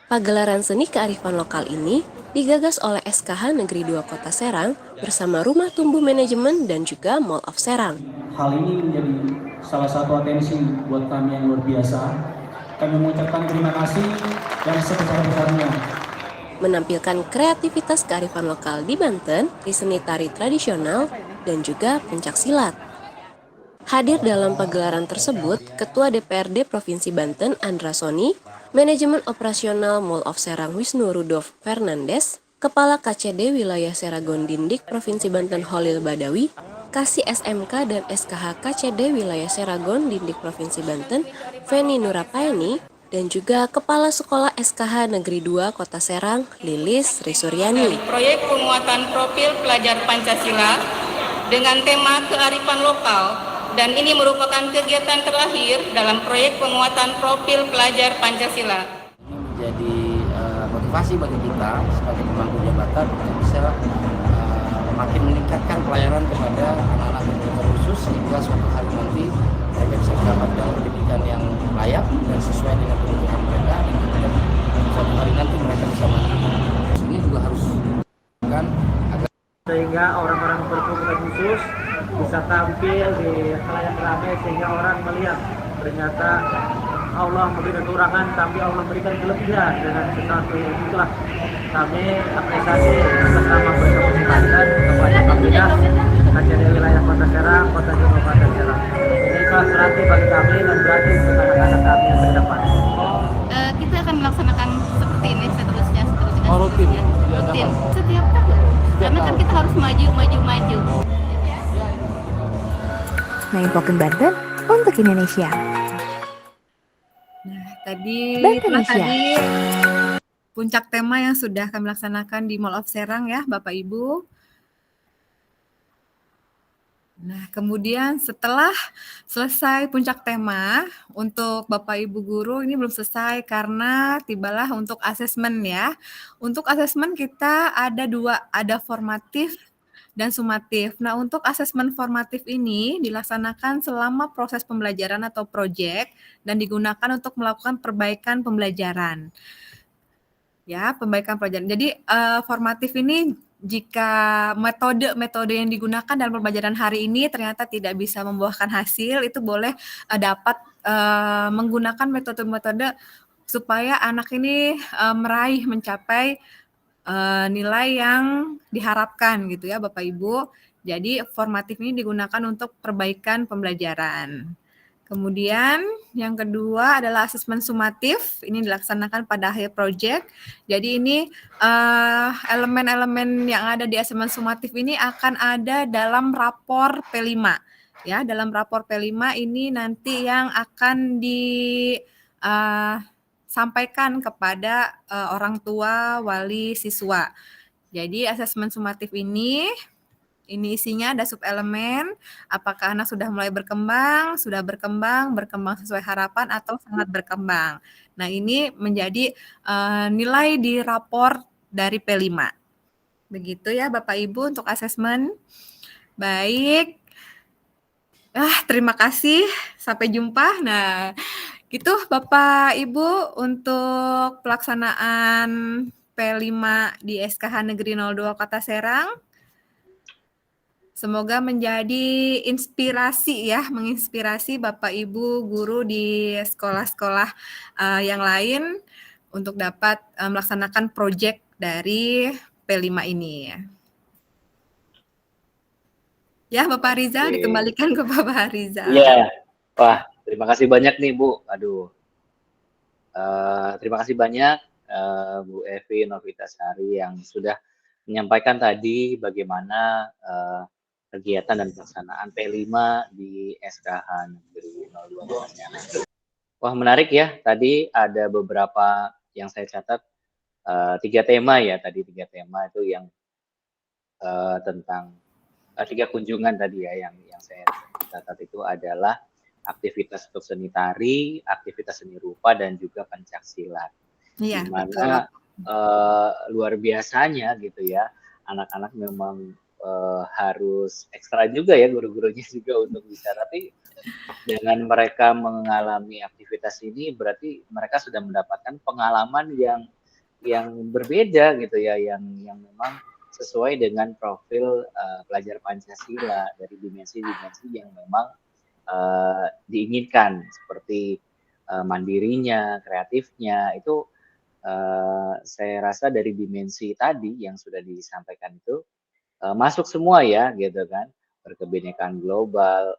F: Pagelaran seni kearifan lokal ini digagas oleh SKH Negeri 2 Kota Serang bersama Rumah Tumbuh Manajemen dan juga Mall of Serang.
H: Hal ini menjadi salah satu atensi buat kami yang luar biasa. Kami mengucapkan terima kasih yang sebesar-besarnya.
F: Menampilkan kreativitas kearifan lokal di Banten, di seni tari tradisional, dan juga pencaksilat. Hadir dalam pagelaran tersebut, Ketua DPRD Provinsi Banten Andra Soni, Manajemen Operasional Mall of Serang Wisnu Rudolf Fernandes, Kepala KCD Wilayah Seragon Dindik Provinsi Banten Holil Badawi, Kasih SMK dan SKH KCD Wilayah Seragon Dindik Provinsi Banten Feni Nurapaini, dan juga Kepala Sekolah SKH Negeri 2 Kota Serang Lilis Risuryani.
I: Proyek penguatan profil pelajar Pancasila dengan tema kearifan lokal, dan ini merupakan kegiatan terakhir dalam proyek penguatan profil pelajar Pancasila.
J: Menjadi motivasi bagi kita sebagai pemangku jabatan untuk bisa makin meningkatkan pelayanan kepada anak-anak berkebutuhan khusus sehingga suatu hari nanti mereka bisa mendapatkan pendidikan yang layak dan sesuai dengan kebutuhan mereka, dan kemudian suatu hari nanti mereka bisa mandiri. Ini juga harus kan agar
H: Sehingga orang-orang berkebutuhan khusus bisa tampil di halayak ramai sehingga orang melihat ternyata Allah memberikan kekurangan tapi Allah memberikan kelebihan dengan sesuatu. Itulah kami apresiasi atas nama berkepentingan kepada Pembina KCD Wilayah Kota Serang, Kota Kabupaten Serang. Ini kelas berarti bagi kami dan berarti untuk anak-anak kami yang terdepan.
I: Kita akan melaksanakan seperti ini seterusnya.
J: rutin.
I: Rutin setiap tahun. Karena kan kita harus maju.
F: Menginfokan Banten untuk Indonesia.
A: Nah, tadi
F: Bantenesia.
A: puncak tema yang sudah kami laksanakan di Mall of Serang ya, Bapak Ibu. Nah, kemudian setelah selesai puncak tema, untuk Bapak Ibu guru ini belum selesai karena tibalah untuk asesmen ya. Untuk asesmen kita ada dua, ada formatif dan sumatif. Nah, untuk asesmen formatif ini dilaksanakan selama proses pembelajaran atau proyek dan digunakan untuk melakukan perbaikan pembelajaran. Ya, perbaikan pelajaran. Jadi formatif ini jika metode-metode yang digunakan dalam pembelajaran hari ini ternyata tidak bisa membuahkan hasil, itu boleh dapat menggunakan metode-metode supaya anak ini mencapai nilai yang diharapkan gitu ya Bapak Ibu. Jadi formatif ini digunakan untuk perbaikan pembelajaran. Kemudian yang kedua adalah asesmen sumatif, ini dilaksanakan pada akhir proyek. Jadi ini elemen-elemen yang ada di asesmen sumatif ini akan ada dalam rapor P5. Ya, dalam rapor P5 ini nanti yang akan disampaikan kepada orang tua, wali, siswa. Jadi asesmen sumatif ini isinya ada subelemen, apakah anak sudah mulai berkembang, berkembang sesuai harapan atau sangat berkembang. Nah, ini menjadi nilai di rapor dari P5. Begitu ya Bapak Ibu untuk asesmen. Baik. Terima kasih. Sampai jumpa. Nah, gitu Bapak Ibu untuk pelaksanaan P5 di SKH Negeri 02 Kota Serang. Semoga menjadi inspirasi ya, menginspirasi Bapak Ibu guru di sekolah-sekolah yang lain untuk dapat melaksanakan proyek dari P5 ini. Ya, Bapak Rizal, dikembalikan ke Bapak Rizal.
B: Iya, wah terima kasih banyak nih Bu. Aduh, terima kasih banyak Bu Evi Novitasari yang sudah menyampaikan tadi bagaimana kegiatan dan pelaksanaan P5 di SKH Negeri 02. Wah menarik ya, tadi ada beberapa yang saya catat, 3 tema ya, tadi 3 tema itu yang tentang 3 kunjungan tadi ya, yang saya catat itu adalah aktivitas untuk seni tari, aktivitas seni rupa, dan juga pencaksilat.
A: Iya,
B: dimana luar biasanya gitu ya, anak-anak memang harus ekstra juga ya guru-gurunya juga untuk bisa, tapi dengan mereka mengalami aktivitas ini berarti mereka sudah mendapatkan pengalaman yang berbeda gitu ya, yang memang sesuai dengan profil pelajar Pancasila dari dimensi-dimensi yang memang diinginkan, seperti mandirinya, kreatifnya, itu saya rasa dari dimensi tadi yang sudah disampaikan itu masuk semua ya gitu kan, berkebinekaan global,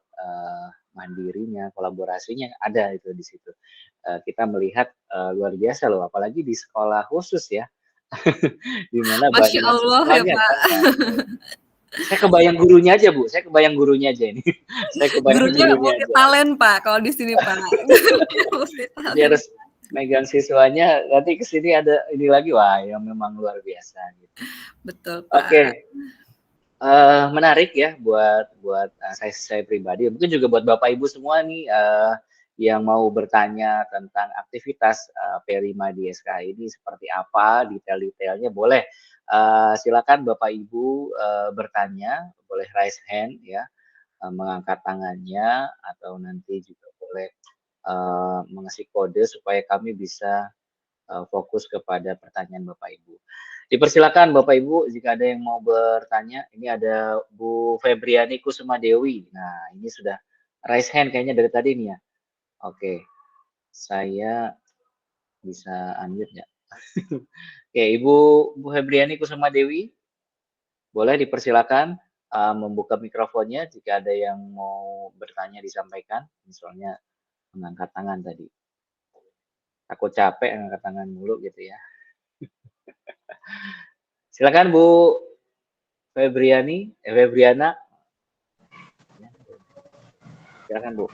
B: mandirinya, kolaborasinya ada itu di situ. Kita melihat luar biasa loh, apalagi di sekolah khusus ya, di mana
A: Masya
B: banyak
A: Allah ya
B: siswanya
A: Pak.
B: kan. Saya kebayang gurunya aja Bu, saya kebayang gurunya aja ini. Saya kebayang
A: Gurunya
B: gurunya aja.
A: multi-talent Pak, kalau di sini Pak.
B: Dia harus megang siswanya, nanti ke sini ada ini lagi, wah yang memang luar biasa gitu.
A: Betul Pak.
B: Oke. Menarik ya buat saya pribadi, mungkin juga buat Bapak Ibu semua nih yang mau bertanya tentang aktivitas P5 di SKH ini seperti apa, detail-detailnya boleh silakan Bapak Ibu bertanya, boleh raise hand ya, mengangkat tangannya, atau nanti juga boleh mengasih kode supaya kami bisa fokus kepada pertanyaan Bapak Ibu. Dipersilakan Bapak Ibu jika ada yang mau bertanya. Ini ada Bu Febriani Kusuma Dewi. Nah, ini sudah raise hand kayaknya dari tadi nih ya. Oke, saya bisa unmute ya. Oke, Ibu Febriani Kusuma Dewi, boleh dipersilakan membuka mikrofonnya jika ada yang mau bertanya disampaikan. Misalnya mengangkat tangan tadi. Takut capek angkat tangan mulu gitu ya. Silakan Bu Febriana. Silakan Bu.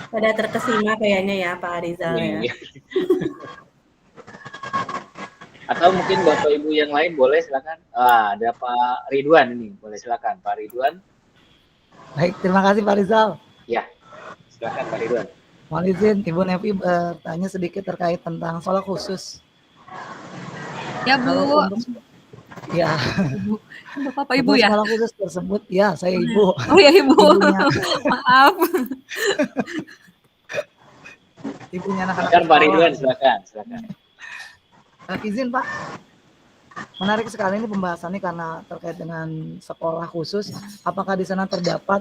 D: Pada terkesima kayaknya ya Pak Rizal ya.
B: Atau mungkin Bapak Ibu yang lain boleh silakan. Ada Pak Ridwan ini, boleh silakan Pak Ridwan.
K: Baik, terima kasih Pak Rizal.
B: Ya, silakan Pak Ridwan.
K: Mohon izin Ibu Nevi bertanya sedikit terkait tentang sekolah khusus.
A: Ya Bu.
K: Ya.
A: Bapak Ibu ya.
K: Sekolah khusus tersebut, ya saya Ibu.
A: Oh ya Ibu. Maaf.
K: Ibunya anak-anak.
B: Silakan Pak Ridwan, silakan.
K: Izin Pak. Menarik sekali ini pembahasannya karena terkait dengan sekolah khusus. Apakah di sana terdapat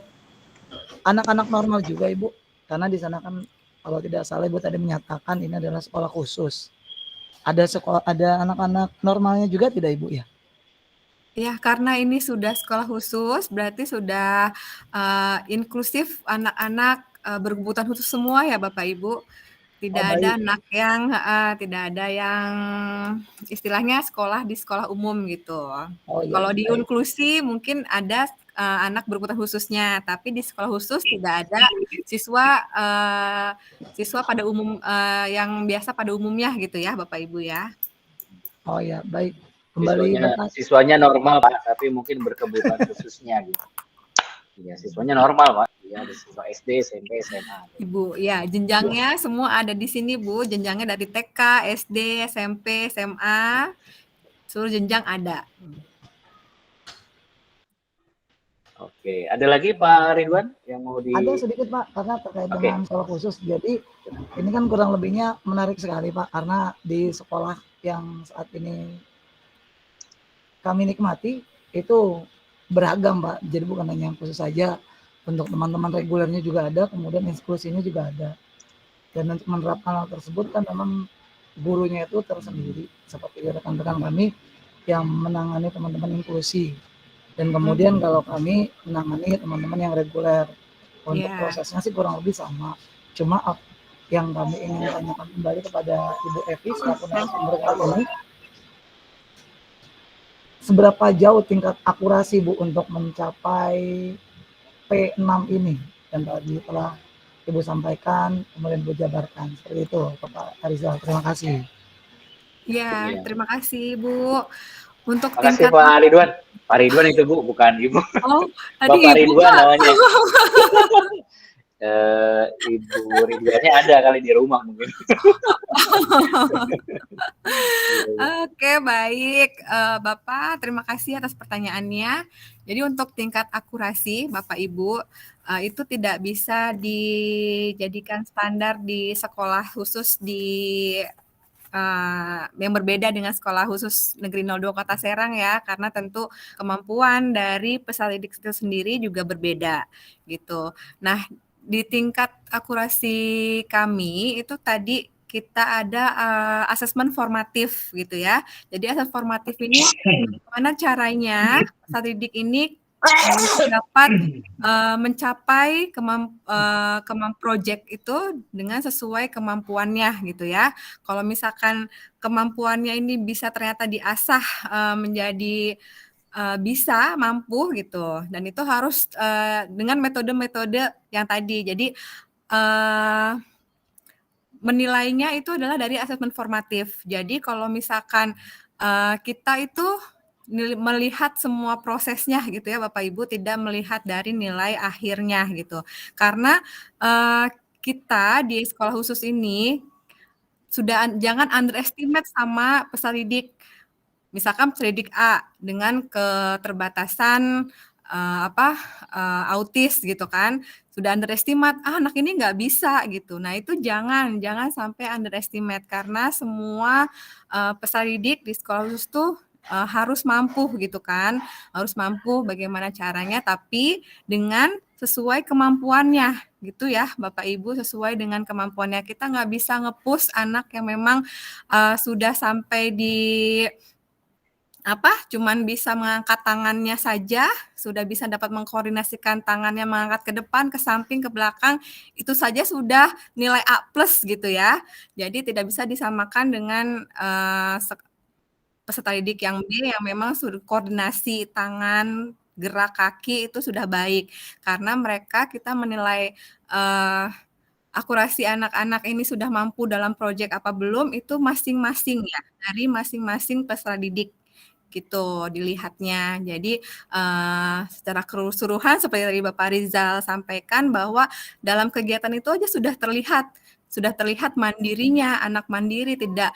K: anak-anak normal juga, Ibu? Karena di sana kan kalau tidak salah Ibu tadi menyatakan ini adalah sekolah khusus. Ada anak-anak normalnya juga tidak, Ibu ya?
A: Ya, karena ini sudah sekolah khusus, berarti sudah inklusif anak-anak berkebutuhan khusus semua ya Bapak Ibu. Tidak ada anak yang tidak ada yang istilahnya sekolah di sekolah umum gitu. Kalau di inklusi mungkin ada anak berkebutuhan khususnya, tapi di sekolah khusus tidak ada siswa pada umum yang biasa pada umumnya gitu ya Bapak Ibu ya.
K: Oh ya, baik. Kembali
B: siswanya normal Pak, tapi mungkin berkebutuhan khususnya gitu. Ya, siswanya normal Pak. Ya, ada siswa SD, SMP, SMA.
A: Ibu, ya jenjangnya semua ada di sini Bu. Jenjangnya dari TK, SD, SMP, SMA, seluruh jenjang ada.
B: Oke, ada lagi Pak Ridwan yang mau di?
K: Ada sedikit Pak, karena terkait dengan sekolah khusus. Jadi ini kan kurang lebihnya menarik sekali Pak, karena di sekolah yang saat ini kami nikmati itu beragam Pak. Jadi bukan hanya yang khusus saja, untuk teman-teman regulernya juga ada, kemudian inklusinya juga ada. Dan untuk menerapkan hal tersebut kan memang gurunya itu tersendiri, seperti rekan-rekan kami yang menangani teman-teman inklusi. Dan kemudian kalau kami menangani teman-teman yang reguler. Untuk prosesnya sih kurang lebih sama. Cuma yang kami ingin tanyakan kembali kepada Ibu Evi selaku narasumber kali ini, seberapa jauh tingkat akurasi Bu untuk mencapai P6 ini yang tadi telah Ibu sampaikan, kemudian Ibu jabarkan. Seperti itu Pak Arizal, terima kasih.
A: Ya, terima kasih Bu. Untuk
B: terima kasih Pak Ridwan. Pak Ridwan itu Bu, bukan Ibu.
A: Oh, tadi
B: Bapak
A: Ibu
B: Ridwan namanya. Ibu Ridwannya ada kali di rumah mungkin.
A: Oke, baik. Bapak, terima kasih atas pertanyaannya. Jadi untuk tingkat akurasi Bapak Ibu, itu tidak bisa dijadikan standar di sekolah khusus yang berbeda dengan sekolah khusus Negeri 02 Kota Serang ya, karena tentu kemampuan dari peserta didik itu sendiri juga berbeda gitu. Nah, di tingkat akurasi kami itu tadi kita ada asesmen formatif gitu ya. Jadi asesmen formatif ini bagaimana caranya peserta didik ini dapat mencapai project itu dengan sesuai kemampuannya gitu ya. Kalau misalkan kemampuannya ini bisa ternyata diasah menjadi bisa mampu gitu, dan itu harus dengan metode-metode yang tadi. Jadi menilainya itu adalah dari asesmen formatif. Jadi kalau misalkan kita itu melihat semua prosesnya gitu ya Bapak Ibu, tidak melihat dari nilai akhirnya gitu. Karena kita di sekolah khusus ini sudah jangan underestimate sama peserta didik. Misalkan peserta didik A dengan keterbatasan autis gitu kan, sudah underestimate, anak ini nggak bisa gitu. Nah itu jangan sampai underestimate, karena semua peserta didik di sekolah khusus tuh harus mampu gitu kan, harus mampu bagaimana caranya, tapi dengan sesuai kemampuannya gitu ya Bapak Ibu, sesuai dengan kemampuannya. Kita nggak bisa nge-push anak yang memang sudah sampai di cuman bisa mengangkat tangannya saja, sudah bisa dapat mengkoordinasikan tangannya mengangkat ke depan, ke samping, ke belakang, itu saja sudah nilai A+ gitu ya. Jadi tidak bisa disamakan dengan peserta didik yang B yang memang sudah koordinasi tangan, gerak kaki itu sudah baik. Karena mereka kita menilai akurasi anak-anak ini sudah mampu dalam proyek apa belum, itu masing-masing ya, dari masing-masing peserta didik gitu dilihatnya. Jadi secara keseluruhan seperti tadi Bapak Rizal sampaikan, bahwa dalam kegiatan itu aja sudah terlihat mandirinya, anak mandiri, tidak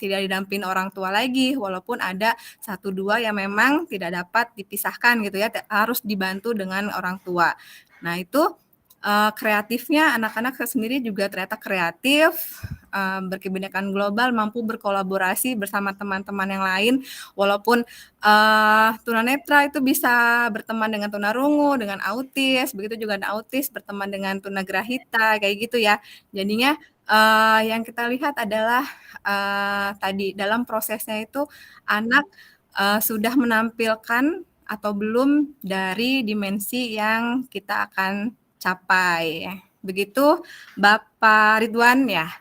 A: didampingi orang tua lagi, walaupun ada 1-2 yang memang tidak dapat dipisahkan gitu ya, harus dibantu dengan orang tua. Nah itu kreatifnya anak-anak sendiri juga ternyata kreatif, berkebinekaan global mampu berkolaborasi bersama teman-teman yang lain, walaupun tunanetra itu bisa berteman dengan tunarungu, dengan autis, begitu juga ada autis berteman dengan tunagrahita, kayak gitu ya. Jadinya yang kita lihat adalah tadi dalam prosesnya itu anak sudah menampilkan atau belum dari dimensi yang kita akan capai. Begitu Bapak Ridwan ya.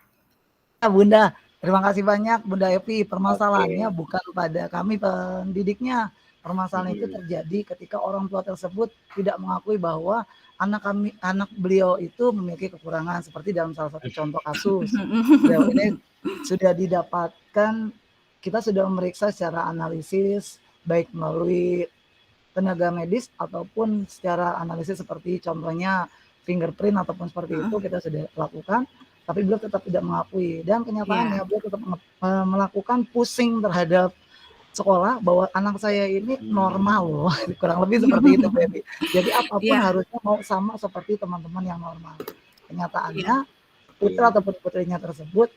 K: Bunda, terima kasih banyak Bunda Evi. Permasalahannya bukan pada kami pendidiknya. Permasalahan itu terjadi ketika orang tua tersebut tidak mengakui bahwa anak beliau itu memiliki kekurangan, seperti dalam salah satu contoh kasus. Beliau ini sudah didapatkan, kita sudah memeriksa secara analisis baik melalui tenaga medis ataupun secara analisis seperti contohnya fingerprint ataupun seperti itu kita sudah lakukan, tapi beliau tetap tidak mengakui, dan kenyataannya beliau tetap melakukan pusing terhadap sekolah bahwa anak saya ini normal loh, kurang lebih seperti itu, Baby. Jadi apapun harusnya mau sama seperti teman-teman yang normal. Kenyataannya putra ataupun putrinya tersebut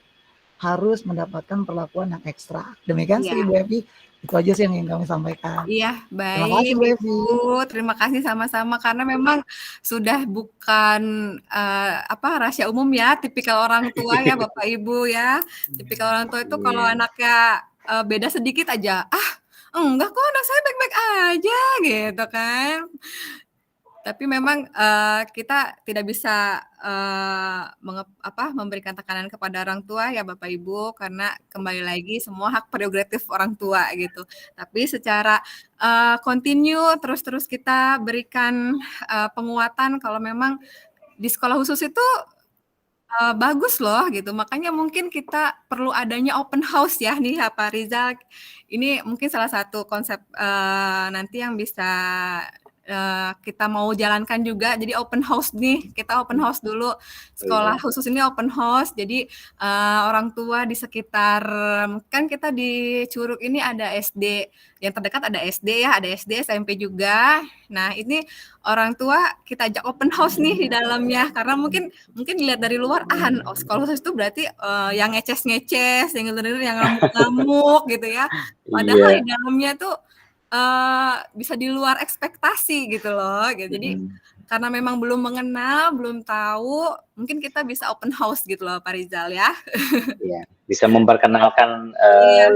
K: harus mendapatkan perlakuan yang ekstra. Demikian sih Bu Evi. Itu aja sih yang ingin kami sampaikan.
A: Iya,
K: Terima kasih
A: baik
K: Bu Evi.
A: Ibu. Terima kasih sama-sama, karena memang sudah bukan rahasia umum ya, tipikal orang tua ya Bapak Ibu ya. Tipikal orang tua itu kalau anaknya beda sedikit aja, enggak kok anak saya baik-baik aja gitu kan. Tapi memang kita tidak bisa memberikan tekanan kepada orang tua ya Bapak Ibu, karena kembali lagi semua hak prerogatif orang tua gitu. Tapi secara continue terus kita berikan penguatan kalau memang di sekolah khusus itu bagus loh gitu. Makanya mungkin kita perlu adanya open house ya nih Pak Rizal. Ini mungkin salah satu konsep nanti yang bisa kita mau jalankan juga. Jadi open house nih, kita open house dulu. Sekolah khusus ini open house. Jadi orang tua di sekitar, kan kita di Curug ini ada SD, yang terdekat ada SD ya, ada SD, SMP juga. Nah ini orang tua kita ajak open house nih di dalamnya, karena mungkin dilihat dari luar sekolah khusus itu berarti yang ngeces-ngeces, yang ngamuk-ngamuk gitu ya. Padahal di dalamnya tuh bisa di luar ekspektasi gitu loh. Gitu. Jadi karena memang belum mengenal, belum tahu, mungkin kita bisa open house gitu loh Pak Rizal ya.
B: Iya, bisa memperkenalkan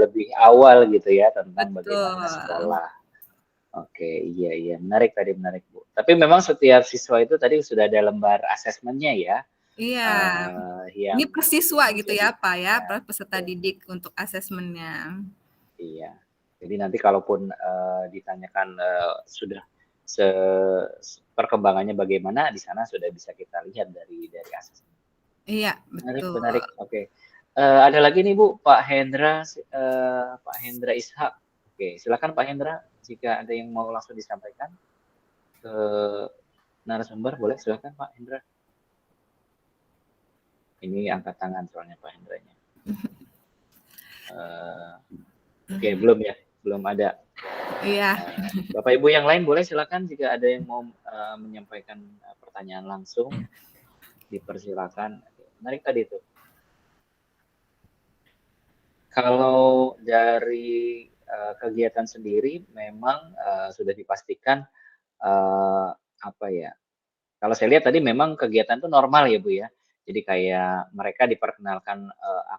B: lebih awal gitu ya tentang bagaimana sekolah. Oke, iya, menarik Bu. Tapi memang setiap siswa itu tadi sudah ada lembar asesmennya ya.
A: Iya, ini per siswa gitu ya Pak ya, per peserta didik untuk asesmennya.
B: Iya. Jadi nanti kalaupun ditanyakan sudah perkembangannya bagaimana, di sana sudah bisa kita lihat dari asesmen.
A: Iya, betul.
B: Menarik. Oke. Ada lagi nih Bu, Pak Hendra Ishak. Oke, silakan Pak Hendra, jika ada yang mau langsung disampaikan ke narasumber, boleh silakan Pak Hendra. Ini angkat tangan soalnya Pak Hendranya. Oke, belum ada.
A: Iya.
B: Bapak Ibu yang lain boleh silakan jika ada yang mau menyampaikan pertanyaan langsung, dipersilakan. Menarik tadi itu. Kalau dari kegiatan sendiri memang sudah dipastikan kalau saya lihat tadi memang kegiatan itu normal ya Bu ya. Jadi kayak mereka diperkenalkan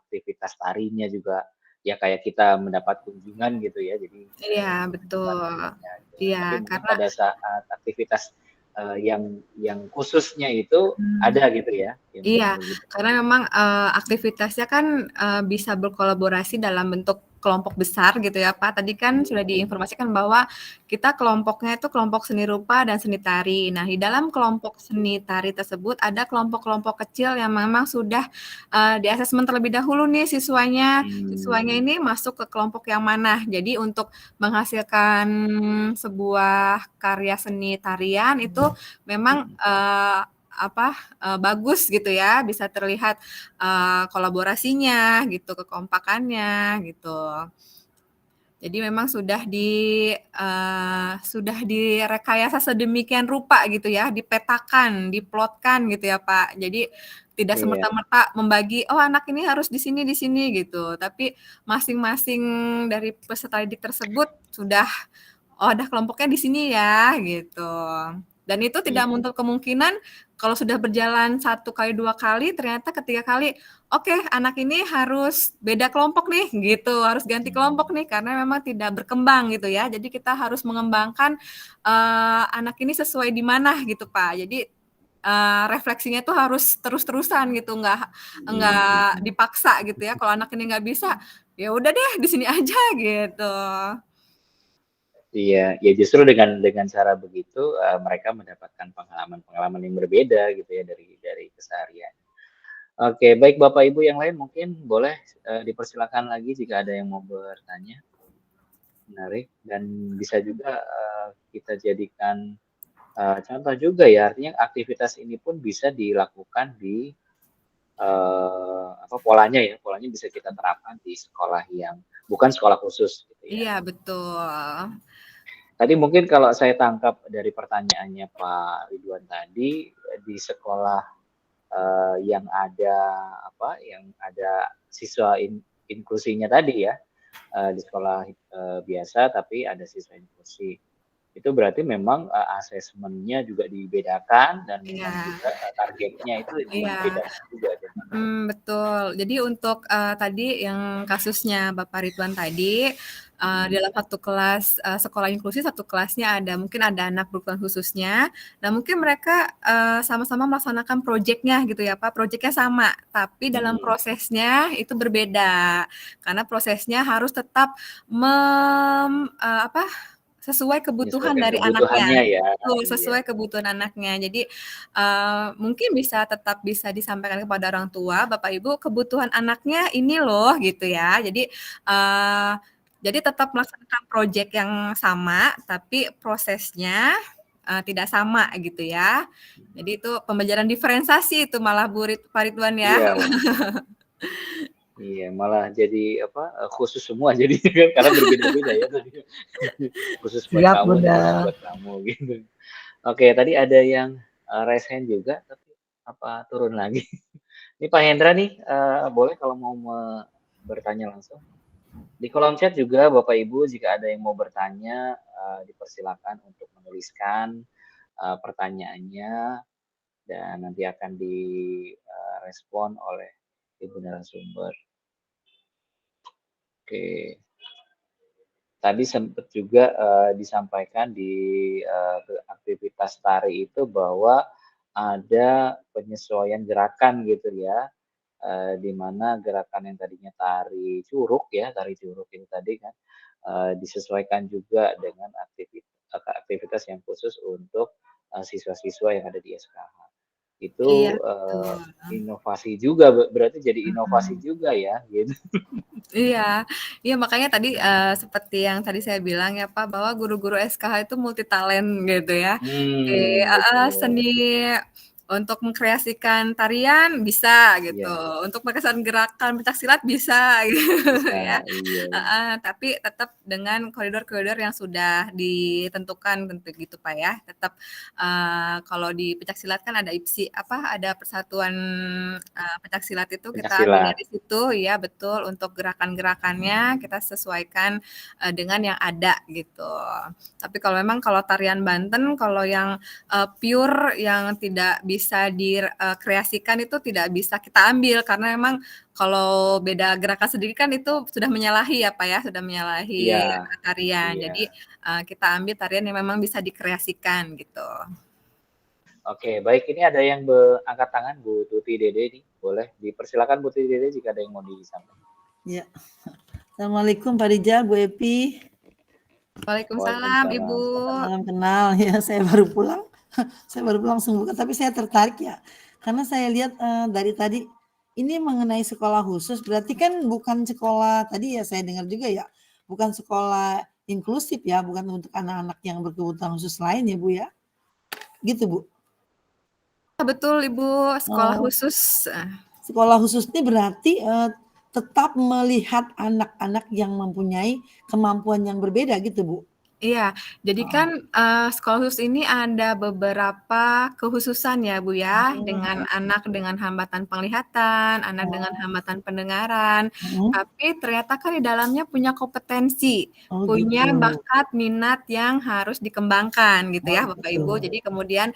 B: aktivitas tarinya juga. Ya kayak kita mendapat kunjungan gitu ya, jadi
A: betul. Iya,
B: karena pada saat aktivitas yang khususnya itu ada gitu ya.
A: Iya, karena memang aktivitasnya kan bisa berkolaborasi dalam bentuk kelompok besar gitu ya Pak. Tadi kan sudah diinformasikan bahwa kita kelompoknya itu kelompok seni rupa dan seni tari. Nah, di dalam kelompok seni tari tersebut ada kelompok-kelompok kecil yang memang sudah di asesmen terlebih dahulu nih siswanya. Siswanya ini masuk ke kelompok yang mana. Jadi untuk menghasilkan sebuah karya seni tarian itu memang bagus gitu ya, bisa terlihat kolaborasinya gitu, kekompakannya gitu. Jadi memang sudah direkayasa sedemikian rupa gitu ya, dipetakan, diplotkan gitu ya Pak. Jadi tidak
B: Iya.
A: semerta-merta membagi, oh anak ini harus di sini gitu. Tapi masing-masing dari peserta didik tersebut sudah, oh ada kelompoknya di sini ya gitu. Dan itu tidak menutup kemungkinan kalau sudah berjalan 1 kali, 2 kali, ternyata ketiga kali, oke anak ini harus beda kelompok nih gitu, harus ganti kelompok nih karena memang tidak berkembang gitu ya. Jadi kita harus mengembangkan anak ini sesuai di mana gitu Pak. Jadi refleksinya tuh harus terus-terusan gitu, nggak dipaksa gitu ya. Kalau anak ini nggak bisa, ya udah deh di sini aja gitu.
B: Iya, ya justru dengan cara begitu mereka mendapatkan pengalaman-pengalaman yang berbeda gitu ya dari keseharian. Oke, baik Bapak Ibu yang lain mungkin boleh dipersilakan lagi jika ada yang mau bertanya. Menarik dan bisa juga kita jadikan contoh juga ya, artinya aktivitas ini pun bisa dilakukan di polanya bisa kita terapkan di sekolah yang bukan sekolah khusus gitu ya.
A: Iya, betul.
B: Tadi mungkin kalau saya tangkap dari pertanyaannya Pak Ridwan tadi, di sekolah yang ada siswa inklusinya tadi ya, di sekolah biasa tapi ada siswa inklusi. Itu berarti memang asesmennya juga dibedakan dan memang juga targetnya itu dibedakan juga.
A: Betul. Jadi untuk tadi yang kasusnya Bapak Ridwan tadi, dalam satu kelas sekolah inklusi, satu kelasnya mungkin ada anak berkebutuhan khususnya. Nah mungkin mereka sama-sama melaksanakan proyeknya gitu ya Pak, proyeknya sama, tapi dalam prosesnya itu berbeda. Karena prosesnya harus tetap sesuai kebutuhan dari anaknya.
B: Ya.
A: Betul, sesuai kebutuhan anaknya. Jadi mungkin tetap bisa disampaikan kepada orang tua, Bapak Ibu, kebutuhan anaknya ini loh gitu ya. Jadi tetap melaksanakan proyek yang sama, tapi prosesnya tidak sama gitu ya. Jadi itu pembelajaran diferensiasi itu malah Pak Ridwan ya.
B: Iya. Iya, malah jadi khusus semua jadi kan karena berbeda-beda ya tadi. Khusus buat kamu, khusus buat kamu gitu. Oke, tadi ada yang raise hand juga tapi turun lagi. Ini Pak Hendra nih, boleh kalau mau bertanya langsung. Di kolom chat juga Bapak Ibu jika ada yang mau bertanya dipersilakan untuk menuliskan pertanyaannya dan nanti akan direspon oleh Ibu narasumber. Oke. Tadi sempat juga disampaikan di aktivitas tari itu bahwa ada penyesuaian gerakan gitu ya, di mana gerakan yang tadinya tari curug itu tadi kan disesuaikan juga dengan aktivitas yang khusus untuk siswa-siswa yang ada di SKH. Itu inovasi juga, berarti jadi inovasi juga ya gitu.
A: Iya, makanya tadi seperti yang tadi saya bilang ya Pak, bahwa guru-guru SKH itu multi talent gitu ya. Seni untuk mengkreasikan tarian bisa gitu, untuk mengkreasikan gerakan pencaksilat bisa gitu ya. Tapi tetap dengan koridor-koridor yang sudah ditentukan tentu gitu Pak ya. Tetap kalau di pencaksilat kan ada IPSI ada persatuan pencaksilat itu kita ambil dari situ ya betul, untuk gerakan-gerakannya kita sesuaikan dengan yang ada gitu. Tapi kalau tarian Banten kalau yang pure yang tidak bisa dikreasikan itu tidak bisa kita ambil karena memang kalau beda gerakan sedikit kan itu sudah menyalahi ya Pak ya, sudah menyalahi tarian. Jadi kita ambil tarian yang memang bisa dikreasikan gitu.
B: Oke, baik, ini ada yang angkat tangan Bu Tuti Dede nih. Boleh dipersilakan Bu Tuti Dede jika ada yang mau disampaikan.
L: Ya. Assalamualaikum Pak Rijal, Bu Epi.
A: Waalaikumsalam Ibu.
L: Salam kenal ya, saya baru pulang. Saya baru pulang sungguh, tapi saya tertarik ya. Karena saya lihat dari tadi ini mengenai sekolah khusus, berarti kan bukan sekolah tadi ya saya dengar juga ya, bukan sekolah inklusif ya, bukan untuk anak-anak yang berkebutuhan khusus lain ya Bu ya. Gitu Bu.
A: Betul Ibu, sekolah khusus.
L: Sekolah khusus ini berarti tetap melihat anak-anak yang mempunyai kemampuan yang berbeda gitu Bu.
A: Iya, jadi kan sekolah khusus ini ada beberapa kekhususan ya Bu ya, dengan anak dengan hambatan penglihatan, anak dengan hambatan pendengaran, tapi ternyata kan di dalamnya punya kompetensi,
L: Oh
A: punya
L: gitu.
A: bakat, minat yang harus dikembangkan gitu
L: Oh
A: ya Bapak Ibu.
L: gitu.
A: Jadi kemudian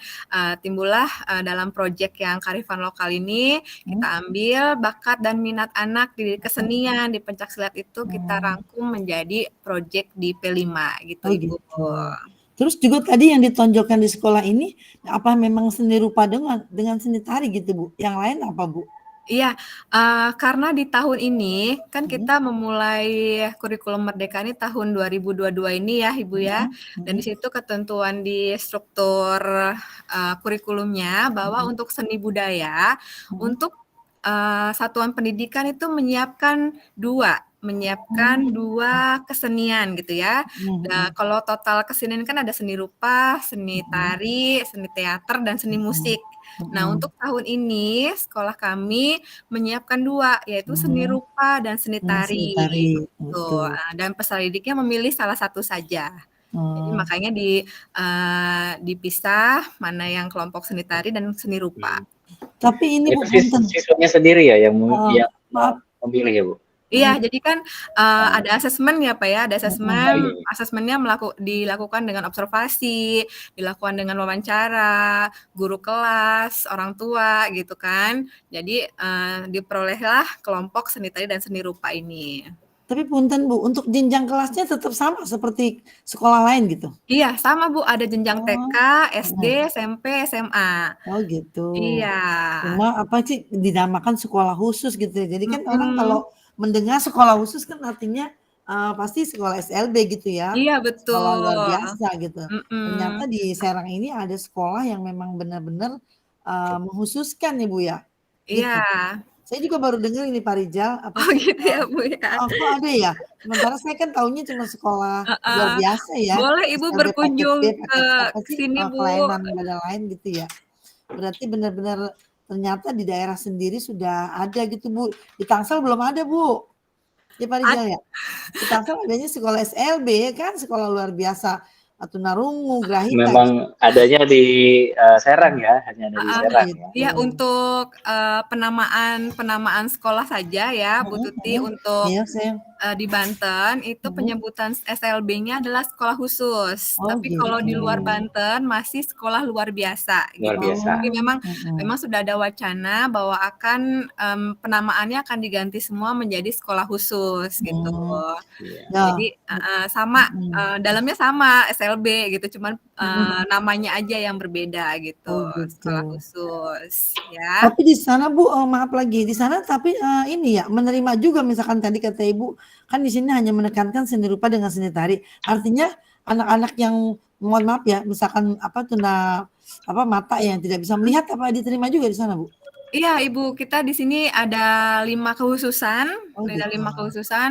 A: timbullah dalam proyek yang kearifan lokal ini, kita ambil bakat dan minat anak di kesenian, di pencaksilat itu kita rangkum menjadi proyek di P5 gitu
L: Oh
A: Ibu.
L: gitu. Terus juga tadi yang ditonjolkan di sekolah ini, apa memang seni rupa dengan seni tari gitu Bu? Yang lain apa Bu?
A: Iya, karena di tahun ini kan kita memulai kurikulum merdeka ini tahun 2022 ini ya Ibu ya, dan di situ ketentuan di struktur kurikulumnya bahwa untuk seni budaya, untuk satuan pendidikan itu menyiapkan dua kesenian gitu ya. Nah, kalau total kesenian kan ada seni rupa, seni tari, seni teater, dan seni musik. Nah, untuk tahun ini sekolah kami menyiapkan 2, yaitu seni rupa dan seni
L: Seni
A: tari.
L: tari,
A: Gitu.
L: gitu.
A: Dan peserta didiknya memilih salah satu saja. Jadi
L: Oh.
A: makanya dipisah mana yang kelompok seni tari dan seni rupa.
L: Tapi ini
B: Itu
L: Bu punten.
B: siswanya sendiri ya yang
L: Maaf.
B: memilih ya Bu?
A: Iya, jadi kan ada asesmen ya Pak ya, ada asesmen, asesmennya dilakukan dengan observasi, dilakukan dengan wawancara, guru kelas, orang tua gitu kan. Jadi diperolehlah kelompok seni tari dan seni rupa ini.
L: Tapi punten Bu, untuk jenjang kelasnya tetap sama seperti sekolah lain gitu?
A: Iya, sama Bu, ada jenjang TK, SD, SMP, SMA.
L: Oh gitu.
A: Iya.
L: Cuma apa sih dinamakan sekolah khusus gitu ya. Jadi kan orang kalau mendengar sekolah khusus kan artinya pasti sekolah SLB gitu ya.
A: Iya
L: Sekolah luar
A: betul.
L: biasa gitu. Ternyata di Serang ini ada sekolah yang memang benar-benar menghususkan ya Bu ya. Gitu.
A: Iya.
L: Saya juga baru dengar ini Pak Rizal.
A: Oh gitu ya Bu ya.
L: Kok ada ya? Sementara saya kan taunya cuma sekolah luar biasa ya.
A: Boleh Ibu
L: SLB
A: berkunjung
L: paket apa sih,
A: sini Bu.
L: pelayanan badan lain gitu ya. Berarti benar-benar ternyata di daerah sendiri sudah ada gitu Bu. Di Tangsel belum ada Bu. Ya Pak Rizal ya. Di Tangsel adanya sekolah SLB kan, sekolah luar biasa. Tunarungu, Grahita.
B: Memang adanya di Serang ya, hanya ada di Serang ya.
A: Iya, untuk penamaan sekolah saja ya Bu Tuti, untuk di Banten itu penyebutan SLB-nya adalah sekolah khusus.
L: Oh,
A: Tapi kalau di luar Banten masih sekolah luar biasa
B: Luar
A: gitu.
B: biasa.
A: Jadi memang sudah ada wacana bahwa akan penamaannya akan diganti semua menjadi sekolah khusus gitu. Jadi sama dalamnya sama SLB gitu, cuman namanya aja yang berbeda gitu. Sekolah khusus ya.
L: Tapi di sana Bu, maaf lagi, di sana tapi ini ya menerima juga misalkan tadi kata Ibu, kan di sini hanya menekankan seni rupa dengan seni tari. Artinya anak-anak yang mohon maaf ya, misalkan mata yang tidak bisa melihat apa diterima juga di sana Bu?
A: Iya Ibu, kita di sini ada 5 kekhususan, ada 5 kekhususan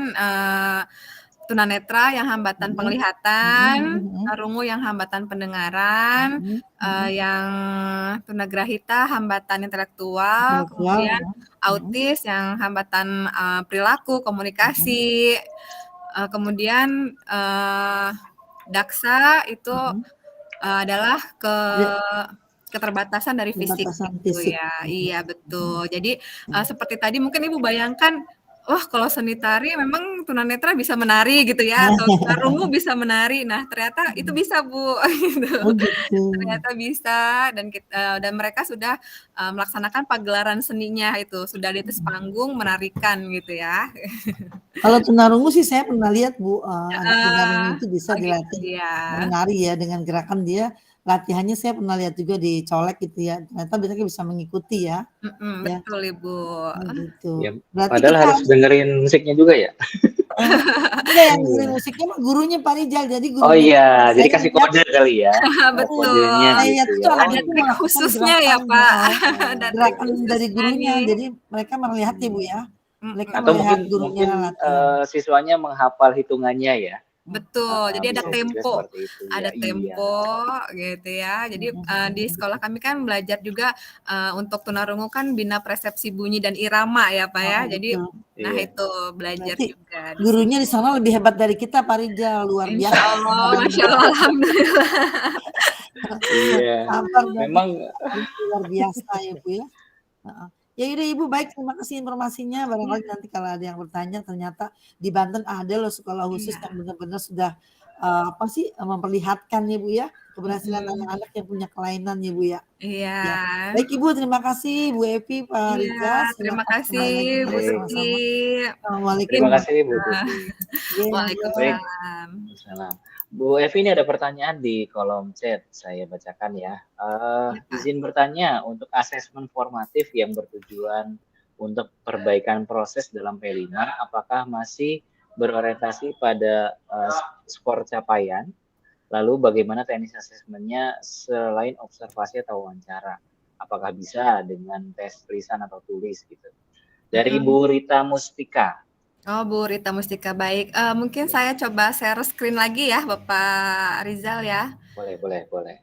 A: tunanetra yang hambatan penglihatan, tunarungu yang hambatan pendengaran, yang tunagrahita hambatan intelektual, kemudian autis yang hambatan perilaku, komunikasi, kemudian daksa itu adalah keterbatasan dari fisik gitu ya. Iya betul. Jadi seperti tadi mungkin Ibu bayangkan, wah kalau seni tari memang tunanetra bisa menari gitu ya, atau tunarungu bisa menari. Nah ternyata itu bisa Bu. Gitu. Ternyata bisa, dan mereka sudah melaksanakan pagelaran seninya itu, sudah di atas panggung menarikan gitu ya.
L: Kalau tunarungu sih saya pernah lihat Bu, anak tunarungu itu bisa dilatih menari ya dengan gerakan dia. Latihannya saya pernah lihat juga dicolek gitu ya. Ternyata mereka bisa mengikuti ya.
A: Betul Ibu.
L: Gitu.
B: Ya,
L: Berarti
B: padahal harus dengerin musiknya juga ya.
L: Enggak, yang dengerin musiknya mah gurunya Pak Rizal. Jadi gurunya.
B: Oh iya, jadi kasih kode kali ya.
A: Betul.
B: Gitu ya.
A: Ada trik khususnya ya Pak.
L: Gerakan dari gurunya. Jadi mereka melihat ya Bu ya. Mereka
B: atau
L: melihat
B: mungkin siswanya menghafal hitungannya ya.
A: Betul, jadi ada tempo, ada
B: ya,
A: tempo gitu ya. Jadi di sekolah kami kan belajar juga untuk tunarungu kan bina persepsi bunyi dan irama ya Pak ya. Jadi Nah
B: Iya.
A: itu belajar
L: Berarti
A: juga di
L: gurunya di
A: situ.
L: sana lebih hebat dari kita, Pak Rizal, luar
A: Insya
L: biasa.
A: Allah, Masya Allah, Alhamdulillah.
B: Iya.
L: Sabar berarti
B: Memang
L: luar biasa ya Bu ya. Heeh. Ya udah Ibu, baik, terima kasih informasinya. Barangkali nanti kalau ada yang bertanya, ternyata di Banten ada loh sekolah khusus
A: Iya.
L: yang benar-benar sudah memperlihatkan ya Bu ya, keberhasilan anak-anak yang punya kelainan ya Bu ya.
A: Iya.
L: Ya. Baik Ibu, terima kasih Bu Evi, Pak
A: Iya,
L: Rizal.
A: terima
L: Silakan
A: kasih
L: kembali lagi
A: Bu
L: Bu,
A: Tuti.
L: sama-sama. Assalamualaikum.
B: terima kasih Bu Tuti.
L: Ya,
B: Baik,
A: Waalaikumsalam.
B: salam. Bu Evi, ini ada pertanyaan di kolom chat, saya bacakan ya. Izin bertanya, untuk asesmen formatif yang bertujuan untuk perbaikan proses dalam P5, apakah masih berorientasi pada skor capaian? Lalu bagaimana teknis asesmennya selain observasi atau wawancara? Apakah bisa dengan tes tulisan atau tulis gitu? Dari Bu Rita Mustika.
A: Oh, Bu Rita Mustika, baik. Mungkin saya coba share screen lagi ya, Bapak Rizal ya.
B: Boleh, boleh, boleh.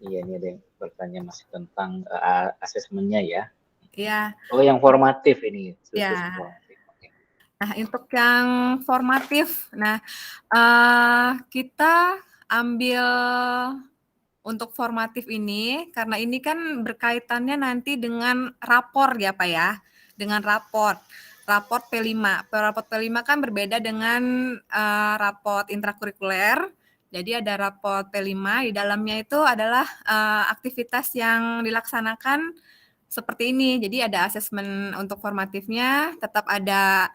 B: Iya, ini ada yang bertanya masih tentang asesmennya ya.
A: Iya.
B: Oh, yang formatif ini. Khusus
A: Ya.
B: formatif. Oke.
A: Nah, untuk yang formatif, nah kita ambil untuk formatif ini, karena ini kan berkaitannya nanti dengan rapor ya Pak ya, dengan rapor P5. Rapor P5 kan berbeda dengan rapor intrakurikuler. Jadi ada rapor P5, di dalamnya itu adalah aktivitas yang dilaksanakan seperti ini. Jadi ada asesmen untuk formatifnya, tetap ada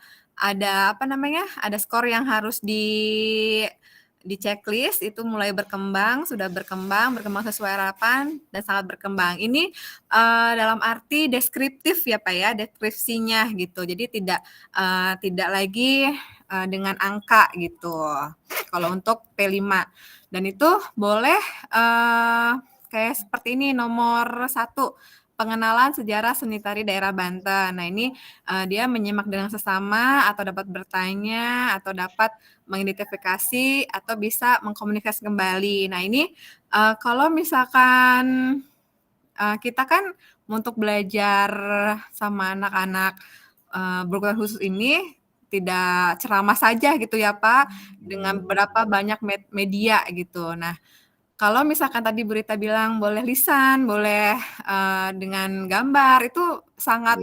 A: apa namanya? Ada skor yang harus di checklist, itu mulai berkembang, sudah berkembang sesuai harapan dan sangat berkembang. Ini dalam arti deskriptif ya Pak ya, deskripsinya gitu. Jadi tidak lagi dengan angka gitu. Kalau untuk P5. Dan itu boleh kayak seperti ini, nomor 1. Pengenalan sejarah seni tari daerah Banten. Nah ini dia menyimak dengan sesama atau dapat bertanya atau dapat mengidentifikasi atau bisa mengkomunikasi kembali. Nah ini kalau misalkan kita kan untuk belajar sama anak-anak berkebutuhan khusus ini tidak ceramah saja gitu ya Pak, dengan berapa banyak media gitu. Nah kalau misalkan tadi Berita bilang boleh lisan, boleh dengan gambar, itu sangat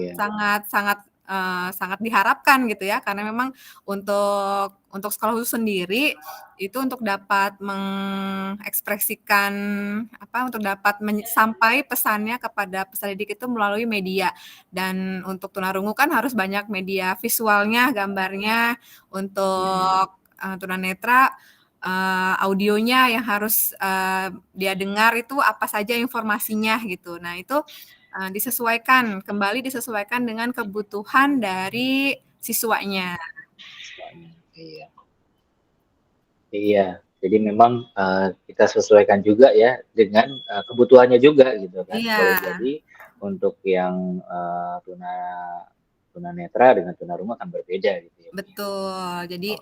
A: diharapkan gitu ya, karena memang untuk sekolah khusus sendiri itu untuk dapat mengekspresikan untuk dapat sampai pesannya kepada peserta didik itu melalui media. Dan untuk tunarungu kan harus banyak media visualnya, gambarnya. Untuk tunanetra audionya yang harus dia dengar itu apa saja informasinya gitu. Nah itu disesuaikan dengan kebutuhan dari siswanya.
B: Iya. Iya. Jadi memang kita sesuaikan juga ya dengan kebutuhannya juga gitu kan.
A: Iya.
B: Boleh jadi untuk yang tunanetra dengan tunarungu akan berbeda gitu ya.
A: Betul. Jadi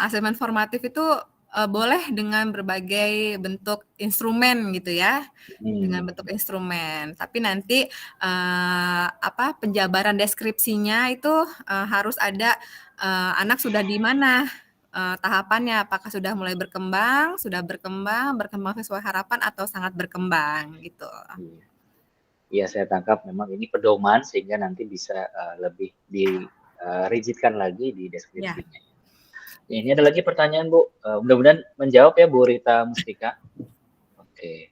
A: asesmen formatif itu boleh dengan berbagai bentuk instrumen gitu ya, dengan bentuk instrumen. Tapi nanti penjabaran deskripsinya itu harus ada anak sudah di mana tahapannya, apakah sudah mulai berkembang sesuai harapan atau sangat berkembang gitu.
B: Iya, saya tangkap memang ini pedoman sehingga nanti bisa lebih dirigidkan lagi di deskripsinya. Ya, ini ada lagi pertanyaan Bu, mudah-mudahan menjawab ya Bu Rita Mustika. Oke,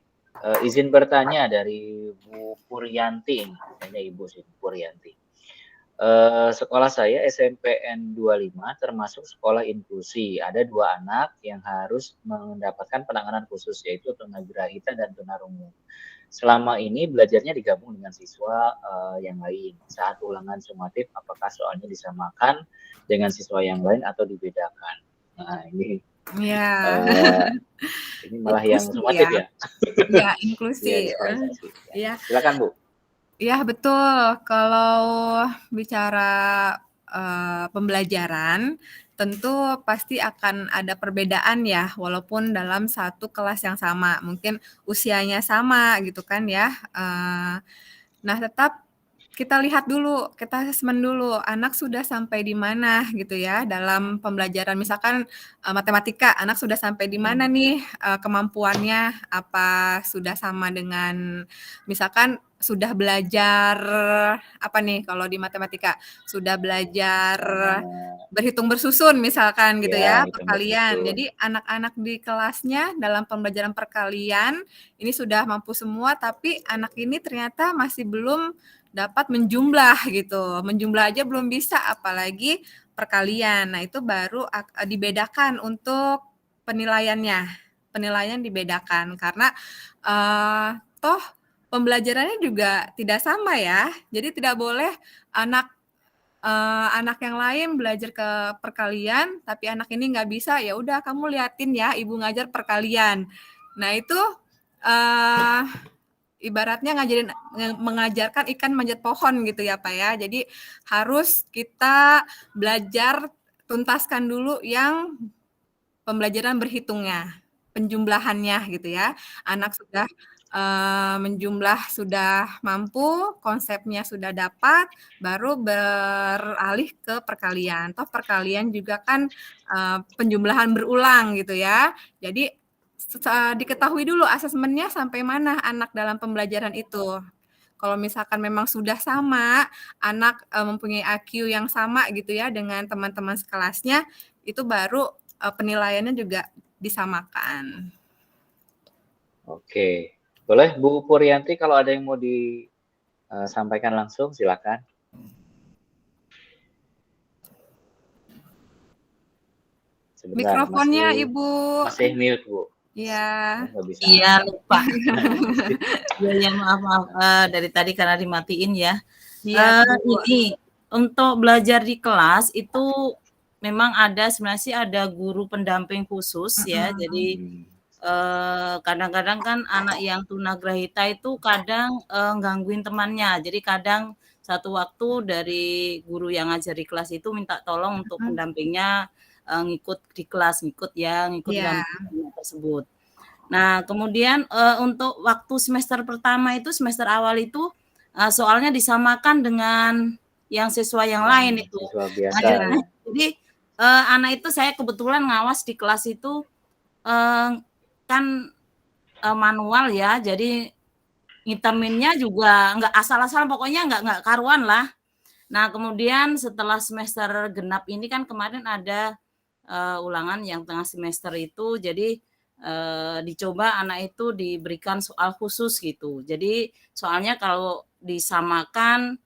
B: izin bertanya dari Bu Puryanti ini, kayaknya Ibu sih Puryanti. Sekolah saya SMPN 25 termasuk sekolah inklusi. Ada 2 anak yang harus mendapatkan penanganan khusus yaitu tunagrahita dan tunarungu. Selama ini belajarnya digabung dengan siswa yang lain. Saat ulangan sumatif, apakah soalnya disamakan dengan siswa yang lain atau dibedakan? Nah ini, ini malah yang sumatif ya?
A: Iya, inklusi.
B: Ya, silakan Bu.
A: Iya betul. Kalau bicara pembelajaran, tentu pasti akan ada perbedaan ya, walaupun dalam satu kelas yang sama, mungkin usianya sama gitu kan ya. Nah, tetap kita lihat dulu, kita asesmen dulu, anak sudah sampai di mana gitu ya dalam pembelajaran. Misalkan matematika, anak sudah sampai di mana nih kemampuannya, apa sudah sama dengan misalkan sudah belajar apa nih kalau di matematika, sudah belajar berhitung bersusun misalkan gitu ya, perkalian. Jadi anak-anak di kelasnya dalam pembelajaran perkalian ini sudah mampu semua, tapi anak ini ternyata masih belum dapat menjumlah gitu. Menjumlah aja belum bisa, apalagi perkalian. Nah, itu baru dibedakan untuk penilaiannya. Penilaian dibedakan karena toh pembelajarannya juga tidak sama ya. Jadi tidak boleh anak yang lain belajar ke perkalian, tapi anak ini nggak bisa, ya udah kamu liatin ya, ibu ngajar perkalian. Nah, itu ibaratnya mengajarkan ikan manjat pohon gitu ya Pak ya. Jadi harus kita belajar tuntaskan dulu yang pembelajaran berhitungnya, penjumlahannya gitu ya. Anak sudah menjumlah sudah mampu, konsepnya sudah dapat, baru beralih ke perkalian. Toh perkalian juga kan penjumlahan berulang gitu ya. Jadi diketahui dulu asesmennya sampai mana anak dalam pembelajaran itu. Kalau misalkan memang sudah sama, anak mempunyai IQ yang sama gitu ya dengan teman-teman sekelasnya, itu baru penilaiannya juga disamakan.
B: Oke, boleh Bu Puryanti kalau ada yang mau disampaikan langsung, silakan. Sebentar,
A: mikrofonnya Ibu.
B: Masih mute Bu.
A: Iya.
D: Iya, lupa. Ya, maaf. Dari tadi karena dimatiin ya.
A: Iya,
D: ini untuk belajar di kelas itu memang ada sebenarnya sih ada guru pendamping khusus ya. Jadi kadang-kadang kan anak yang tunagrahita itu kadang gangguin temannya. Jadi kadang satu waktu dari guru yang ngajar di kelas itu minta tolong untuk pendampingnya ngikut di kelas, ngikut dalam tersebut. Nah, kemudian untuk waktu semester pertama itu, semester awal itu soalnya disamakan dengan yang siswa yang lain itu.
B: Siswa biasa.
D: Jadi anak itu saya kebetulan ngawas di kelas itu kan manual ya, jadi ngitaminnya juga nggak asal-asalan, pokoknya nggak karuan lah. Nah, kemudian setelah semester genap ini kan kemarin ada ulangan yang tengah semester itu, jadi dicoba anak itu diberikan soal khusus gitu. Jadi soalnya kalau disamakan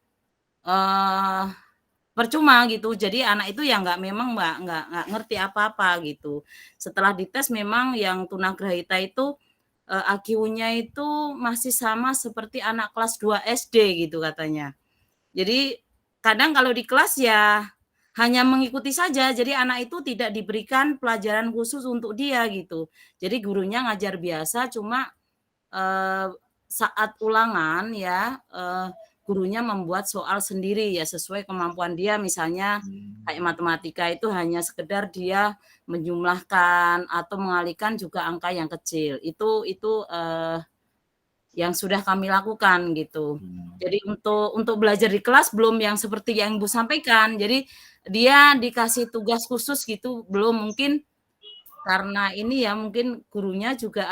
D: percuma gitu. Jadi anak itu ya memang nggak ngerti apa-apa gitu. Setelah dites memang yang tunagrahita itu IQ-nya itu masih sama seperti anak kelas 2 SD gitu katanya. Jadi kadang kalau di kelas ya hanya mengikuti saja, jadi anak itu tidak diberikan pelajaran khusus untuk dia gitu. Jadi gurunya ngajar biasa, cuma saat ulangan ya gurunya membuat soal sendiri ya sesuai kemampuan dia. Misalnya kayak matematika itu hanya sekedar dia menjumlahkan atau mengalihkan juga angka yang kecil. Itu yang sudah kami lakukan gitu. Jadi untuk belajar di kelas belum yang seperti yang Ibu sampaikan. Jadi dia dikasih tugas khusus gitu belum, mungkin karena ini ya mungkin gurunya juga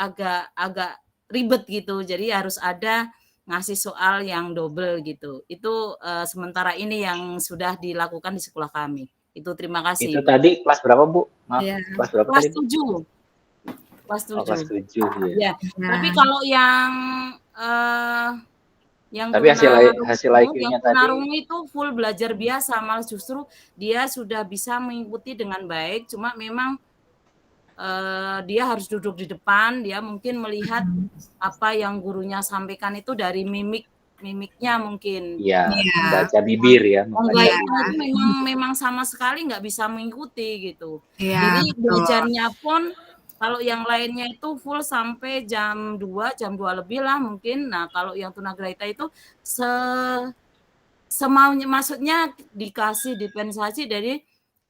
D: agak ribet gitu. Jadi harus ada ngasih soal yang double gitu. Itu sementara ini yang sudah dilakukan di sekolah kami. Itu terima kasih.
B: Itu tadi kelas berapa Bu? Maaf, kelas berapa
D: kelas
B: tadi?
D: 7. Kelas 7.
B: Oh, kelas 7 ya.
D: Tapi kalau yang
B: tapi hasil IQ-nya tadi
D: tunarungu itu full belajar biasa, malah justru dia sudah bisa mengikuti dengan baik, cuma memang dia harus duduk di depan, dia mungkin melihat apa yang gurunya sampaikan itu dari mimiknya mungkin.
B: Iya, baca bibir ya.
D: Itu memang sama sekali nggak bisa mengikuti gitu.
A: Ya,
D: jadi belajarnya pun kalau yang lainnya itu full sampai jam 2 lebih lah mungkin. Nah, kalau yang tunagrahita itu semaunya, maksudnya dikasih dispensasi dari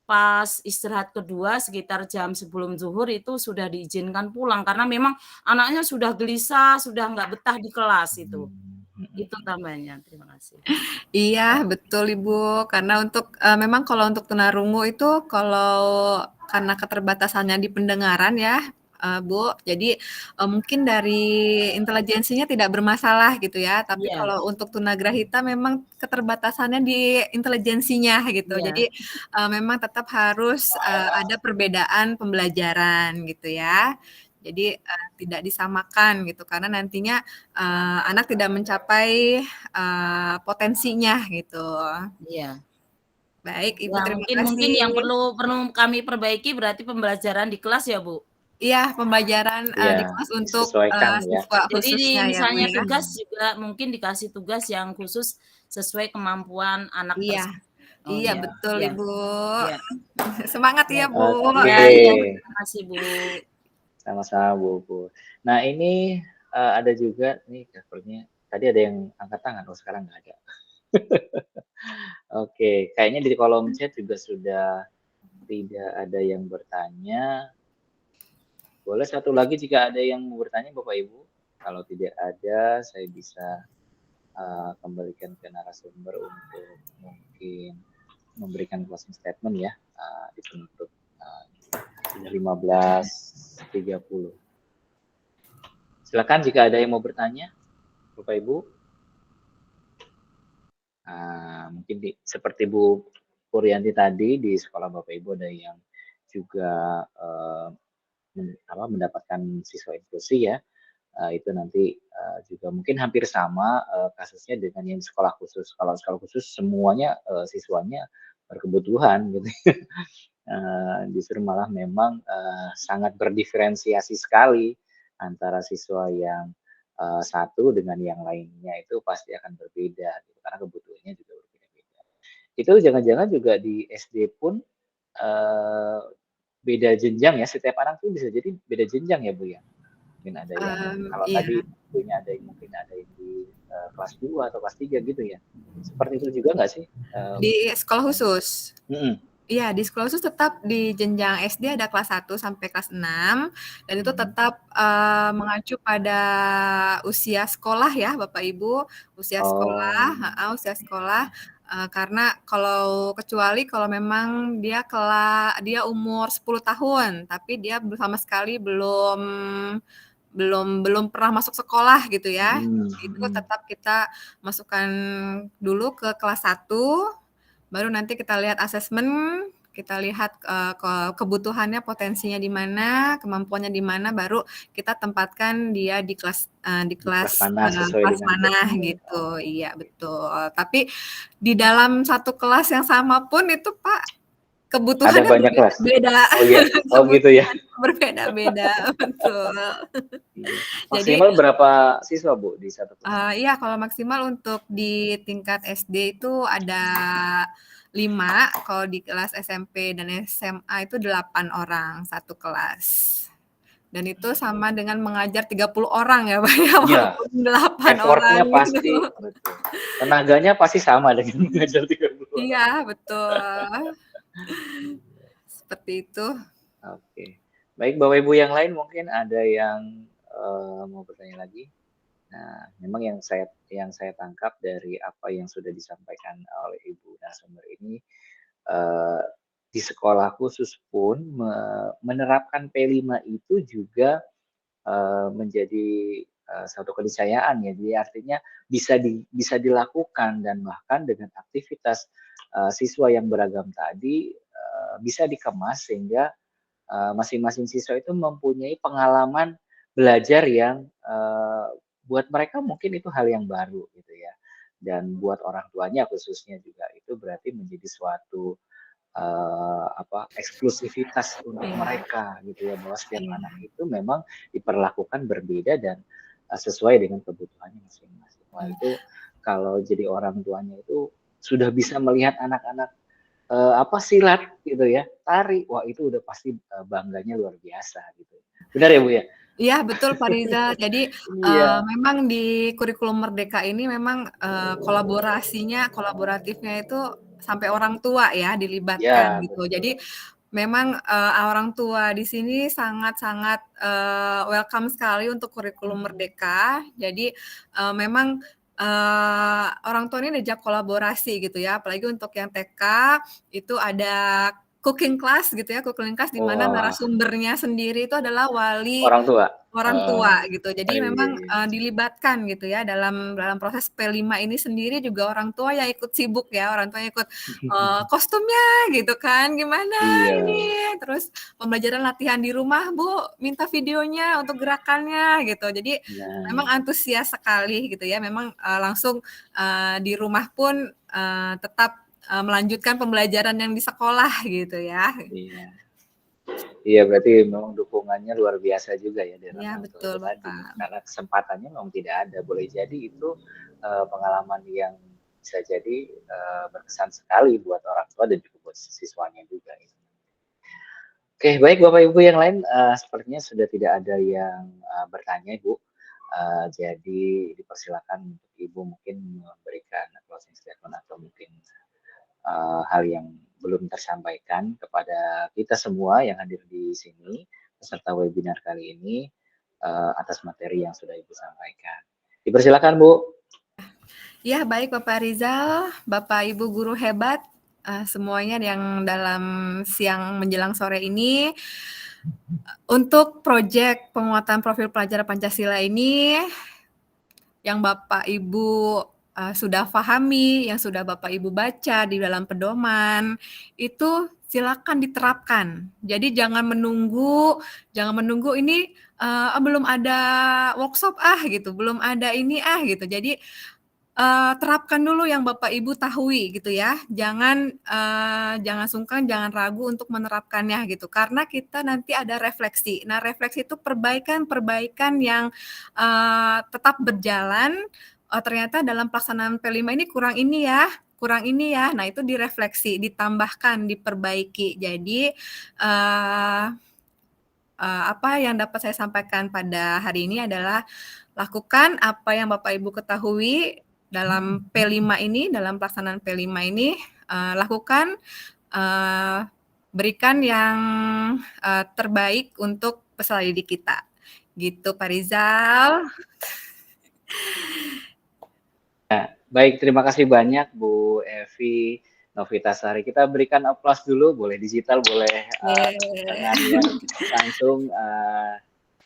D: pas istirahat kedua sekitar jam sebelum zuhur itu sudah diizinkan pulang karena memang anaknya sudah gelisah, sudah nggak betah di kelas itu. Itu tambahnya. Terima kasih.
A: Iya, betul Ibu. Karena untuk memang kalau untuk tunarungu itu kalau karena keterbatasannya di pendengaran ya, Bu. Jadi mungkin dari intelijensinya tidak bermasalah gitu ya. Tapi
D: Iya.
A: kalau untuk tunagrahita memang keterbatasannya di intelijensinya gitu.
D: Iya.
A: Jadi memang tetap harus ada perbedaan pembelajaran gitu ya. Jadi tidak disamakan gitu karena nantinya anak tidak mencapai potensinya gitu.
D: Iya.
A: Baik, Ibu
D: Ya,
A: terima
D: mungkin yang
A: kasih.
D: perlu kami perbaiki berarti pembelajaran di kelas ya, Bu?
A: Iya, pembelajaran di
B: Iya,
A: kelas untuk
B: disesuaikan ya.
A: siswa
D: Jadi
A: khususnya ya, Bu
D: misalnya
A: ya.
D: tugas juga mungkin dikasih tugas yang khusus sesuai kemampuan anak
A: Iya.
D: tersebut. Oh
A: Iya,
D: iya,
A: betul
D: iya.
A: Ibu.
D: Iya.
A: Semangat ya, Bu.
B: Oke.
D: Ya, iya, terima kasih, Bu.
B: Sama-sama, Bu. Nah, ini ada juga nih covernya. Tadi ada yang angkat tangan, oh sekarang nggak ada. Oke, kayaknya di kolom chat juga sudah tidak ada yang bertanya. Boleh satu lagi jika ada yang mau bertanya, Bapak Ibu. Kalau tidak ada, saya bisa kembalikan ke narasumber untuk mungkin memberikan closing statement ya di penutup. Sudah 15.30. Silakan jika ada yang mau bertanya, Bapak Ibu. Mungkin seperti Bu Puryanti tadi di sekolah Bapak Ibu ada yang juga mendapatkan siswa inklusi ya. Itu nanti juga mungkin hampir sama kasusnya dengan yang sekolah khusus. Kalau sekolah khusus semuanya siswanya berkebutuhan gitu. Justru malah memang sangat berdiferensiasi sekali antara siswa yang satu dengan yang lainnya itu pasti akan berbeda gitu, karena kebutuhannya juga berbeda-beda. Itu jangan-jangan juga di SD pun beda jenjang ya, setiap anak tuh bisa jadi beda jenjang ya Bu ya. Mungkin ada yang kalau
A: Iya.
B: tadi punya ada yang mungkin ada yang di kelas 2 atau kelas 3 gitu ya. Seperti itu juga nggak sih?
A: Di sekolah khusus.
B: Mm-mm.
A: Iya, di sekolah khusus tetap di jenjang SD ada kelas 1 sampai kelas 6 dan itu tetap mengacu pada usia sekolah ya Bapak Ibu, usia sekolah, usia sekolah karena kalau kecuali kalau memang dia umur 10 tahun tapi dia sama sekali belum pernah masuk sekolah gitu ya. Itu tetap kita masukkan dulu ke kelas 1 baru nanti kita lihat asesmen, kita lihat kebutuhannya, potensinya di mana, kemampuannya di mana, baru kita tempatkan dia di kelas kelas mana gitu. Iya betul. Tapi di dalam satu kelas yang sama pun itu Pak kebutuhannya
B: ada banyak kelas.
A: Beda.
B: Oh iya. Oh gitu ya.
A: Berbeda-beda, betul.
B: Maksimal berapa siswa Bu di satu kelas?
A: Iya, kalau maksimal untuk di tingkat SD itu ada 5, kalau di kelas SMP dan SMA itu 8 orang satu kelas. Dan itu sama dengan mengajar 30 orang ya Pak ya, walaupun 8
B: effortnya
A: orang
B: pasti,
A: gitu.
B: betul. Tenaganya pasti sama dengan mengajar 30 orang.
A: Iya, betul. Seperti itu.
B: Oke. Baik, Bapak Ibu yang lain mungkin ada yang mau bertanya lagi. Nah, memang yang saya tangkap dari apa yang sudah disampaikan oleh Ibu narasumber ini, di sekolah khusus pun menerapkan P5 itu juga menjadi satu keniscayaan ya. Jadi artinya bisa dilakukan dan bahkan dengan aktivitas siswa yang beragam tadi bisa dikemas sehingga masing-masing siswa itu mempunyai pengalaman belajar yang buat mereka mungkin itu hal yang baru gitu ya. Dan buat orang tuanya khususnya juga itu berarti menjadi suatu eksklusivitas untuk mereka gitu ya, bahwa setiap anak itu memang diperlakukan berbeda dan sesuai dengan kebutuhannya masing-masing. Wah itu kalau jadi orang tuanya itu sudah bisa melihat anak-anak silat gitu ya, tari, wah itu udah pasti bangganya luar biasa gitu. Benar ya Bu ya?
A: Iya betul Pak Riza. Jadi memang di kurikulum Merdeka ini memang kolaboratifnya itu sampai orang tua ya dilibatkan
B: Ya,
A: gitu.
B: betul.
A: Jadi memang orang tua di sini sangat-sangat welcome sekali untuk kurikulum Merdeka. Jadi memang orang tua ini diajak kolaborasi gitu ya, apalagi untuk yang TK itu ada cooking class gitu ya, cooking class di mana
B: Wah,
A: narasumbernya sendiri itu adalah wali
B: orang tua.
A: orang tua gitu. Jadi
B: Iya,
A: memang
B: iya.
A: dilibatkan gitu ya dalam proses P5 ini sendiri juga orang tua yang ikut sibuk ya, orang tua yang ikut kostumnya gitu kan, gimana
B: Iya.
A: ini, terus pembelajaran latihan di rumah Bu, minta videonya untuk gerakannya gitu. Jadi memang
B: Nah,
A: antusias sekali gitu ya, memang langsung di rumah pun tetap melanjutkan pembelajaran yang di sekolah gitu ya.
B: iya. Iya, berarti memang dukungannya luar biasa juga ya dari
A: Iya
B: orang tua
A: betul
B: itu tadi.
A: Bapak.
B: Karena kesempatannya memang tidak ada. Boleh jadi itu pengalaman yang bisa jadi berkesan sekali buat orang tua dan juga buat siswanya juga. Oke, baik Bapak Ibu yang lain, sepertinya sudah tidak ada yang bertanya Ibu. Jadi dipersilakan untuk Ibu mungkin memberikan closing statement atau mungkin hal yang belum tersampaikan kepada kita semua yang hadir di sini peserta webinar kali ini atas materi yang sudah Ibu sampaikan. Dipersilakan Bu.
A: Ya baik Bapak Rizal, Bapak Ibu guru hebat, semuanya yang dalam siang menjelang sore ini. Untuk proyek penguatan profil pelajar Pancasila ini, yang Bapak Ibu sudah pahami, yang sudah Bapak Ibu baca di dalam pedoman, itu silakan diterapkan. Jadi jangan menunggu ini belum ada workshop gitu, belum ada ini gitu. Jadi terapkan dulu yang Bapak Ibu tahui gitu ya. Jangan sungkan, jangan ragu untuk menerapkannya gitu. Karena kita nanti ada refleksi. Nah, refleksi itu perbaikan yang tetap berjalan. Ternyata dalam pelaksanaan P5 ini kurang ini ya. Nah, itu direfleksi, ditambahkan, diperbaiki. Jadi apa yang dapat saya sampaikan pada hari ini adalah lakukan apa yang Bapak Ibu ketahui dalam P5 ini, dalam pelaksanaan P5 ini, lakukan, berikan yang terbaik untuk peserta didik kita. Gitu Pak Rizal.
B: Baik, terima kasih banyak Bu Evi Novitasari. Kita berikan aplaus dulu, boleh digital, boleh langsung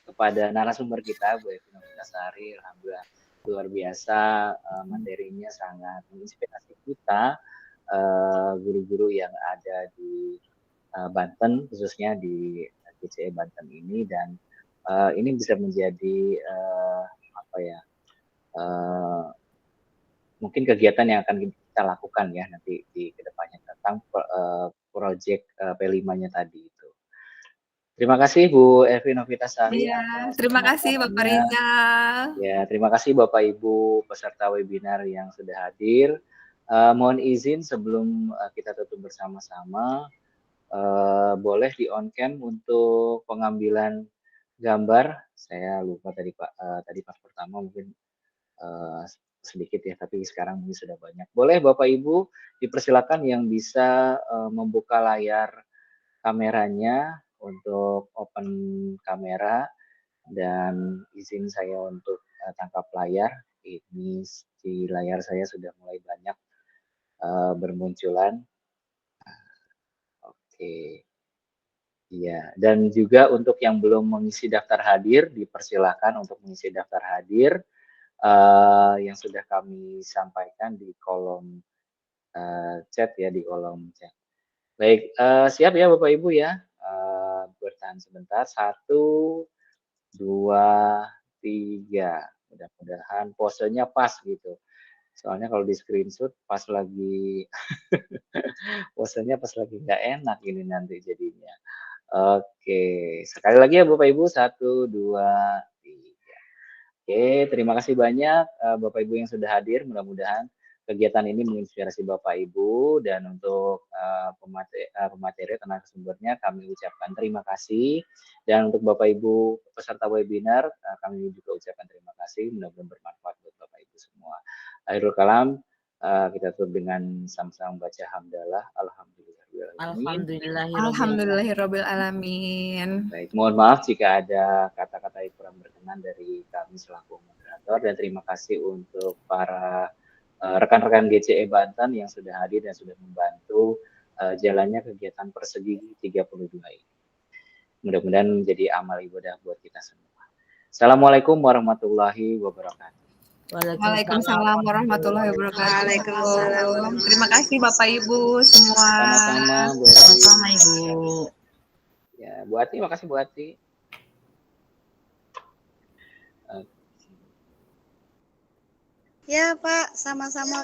B: kepada narasumber kita Bu Evi Novitasari. Alhamdulillah luar biasa, materinya sangat menginspirasi kita guru-guru yang ada di Banten, khususnya di GCE Banten ini, dan ini bisa menjadi mungkin kegiatan yang akan kita lakukan ya nanti di kedepannya tentang proyek P5-nya tadi itu. Terima kasih Bu Evi Novitasari.
A: Iya, terima kasih Bapak Rizal.
B: Ya, terima kasih Bapak Ibu peserta webinar yang sudah hadir. Mohon izin sebelum kita tutup bersama-sama, boleh di on cam untuk pengambilan gambar. Saya lupa tadi Pak, tadi pas pertama mungkin sedikit ya, tapi sekarang mungkin sudah banyak. Boleh Bapak Ibu dipersilakan yang bisa membuka layar kameranya untuk open kamera, dan izin saya untuk tangkap layar. Ini di layar saya sudah mulai banyak bermunculan. Oke. Iya, dan juga untuk yang belum mengisi daftar hadir, dipersilakan untuk mengisi daftar hadir yang sudah kami sampaikan di kolom chat ya, di kolom chat. Baik, siap ya Bapak Ibu ya, bertahan sebentar, 1, 2, 3, mudah-mudahan posenya pas gitu. Soalnya kalau di screenshot pas lagi posenya pas lagi nggak enak ini nanti jadinya. Oke, sekali lagi ya Bapak Ibu, 1, 2, 3. Oke, terima kasih banyak Bapak Ibu yang sudah hadir. Mudah-mudahan kegiatan ini menginspirasi Bapak Ibu, dan untuk pemateri tenaga sumbernya kami ucapkan terima kasih, dan untuk Bapak Ibu peserta webinar kami juga ucapkan terima kasih. Mudah-mudahan bermanfaat buat Bapak Ibu semua. Akhirul kalam, Kita tutup dengan sama-sama baca hamdalah. Alhamdulillahirrahmanirrahim.
A: Alhamdulillahirrabbilalamin.
B: Baik, mohon maaf jika ada kata-kata yang kurang berkenan dari kami selaku moderator, dan terima kasih untuk para rekan-rekan GCE Banten yang sudah hadir dan sudah membantu jalannya kegiatan Persegi 32 ini. Mudah-mudahan menjadi amal ibadah buat kita semua. Assalamualaikum warahmatullahi wabarakatuh.
A: Waalaikumsalam warahmatullahi wabarakatuh. Terima kasih Bapak Ibu semua.
B: Sama-sama, Bu.
D: Sama-sama Ibu.
B: Ya, Bu Ati, makasih Bu Ati.
M: Ya Pak, sama-sama.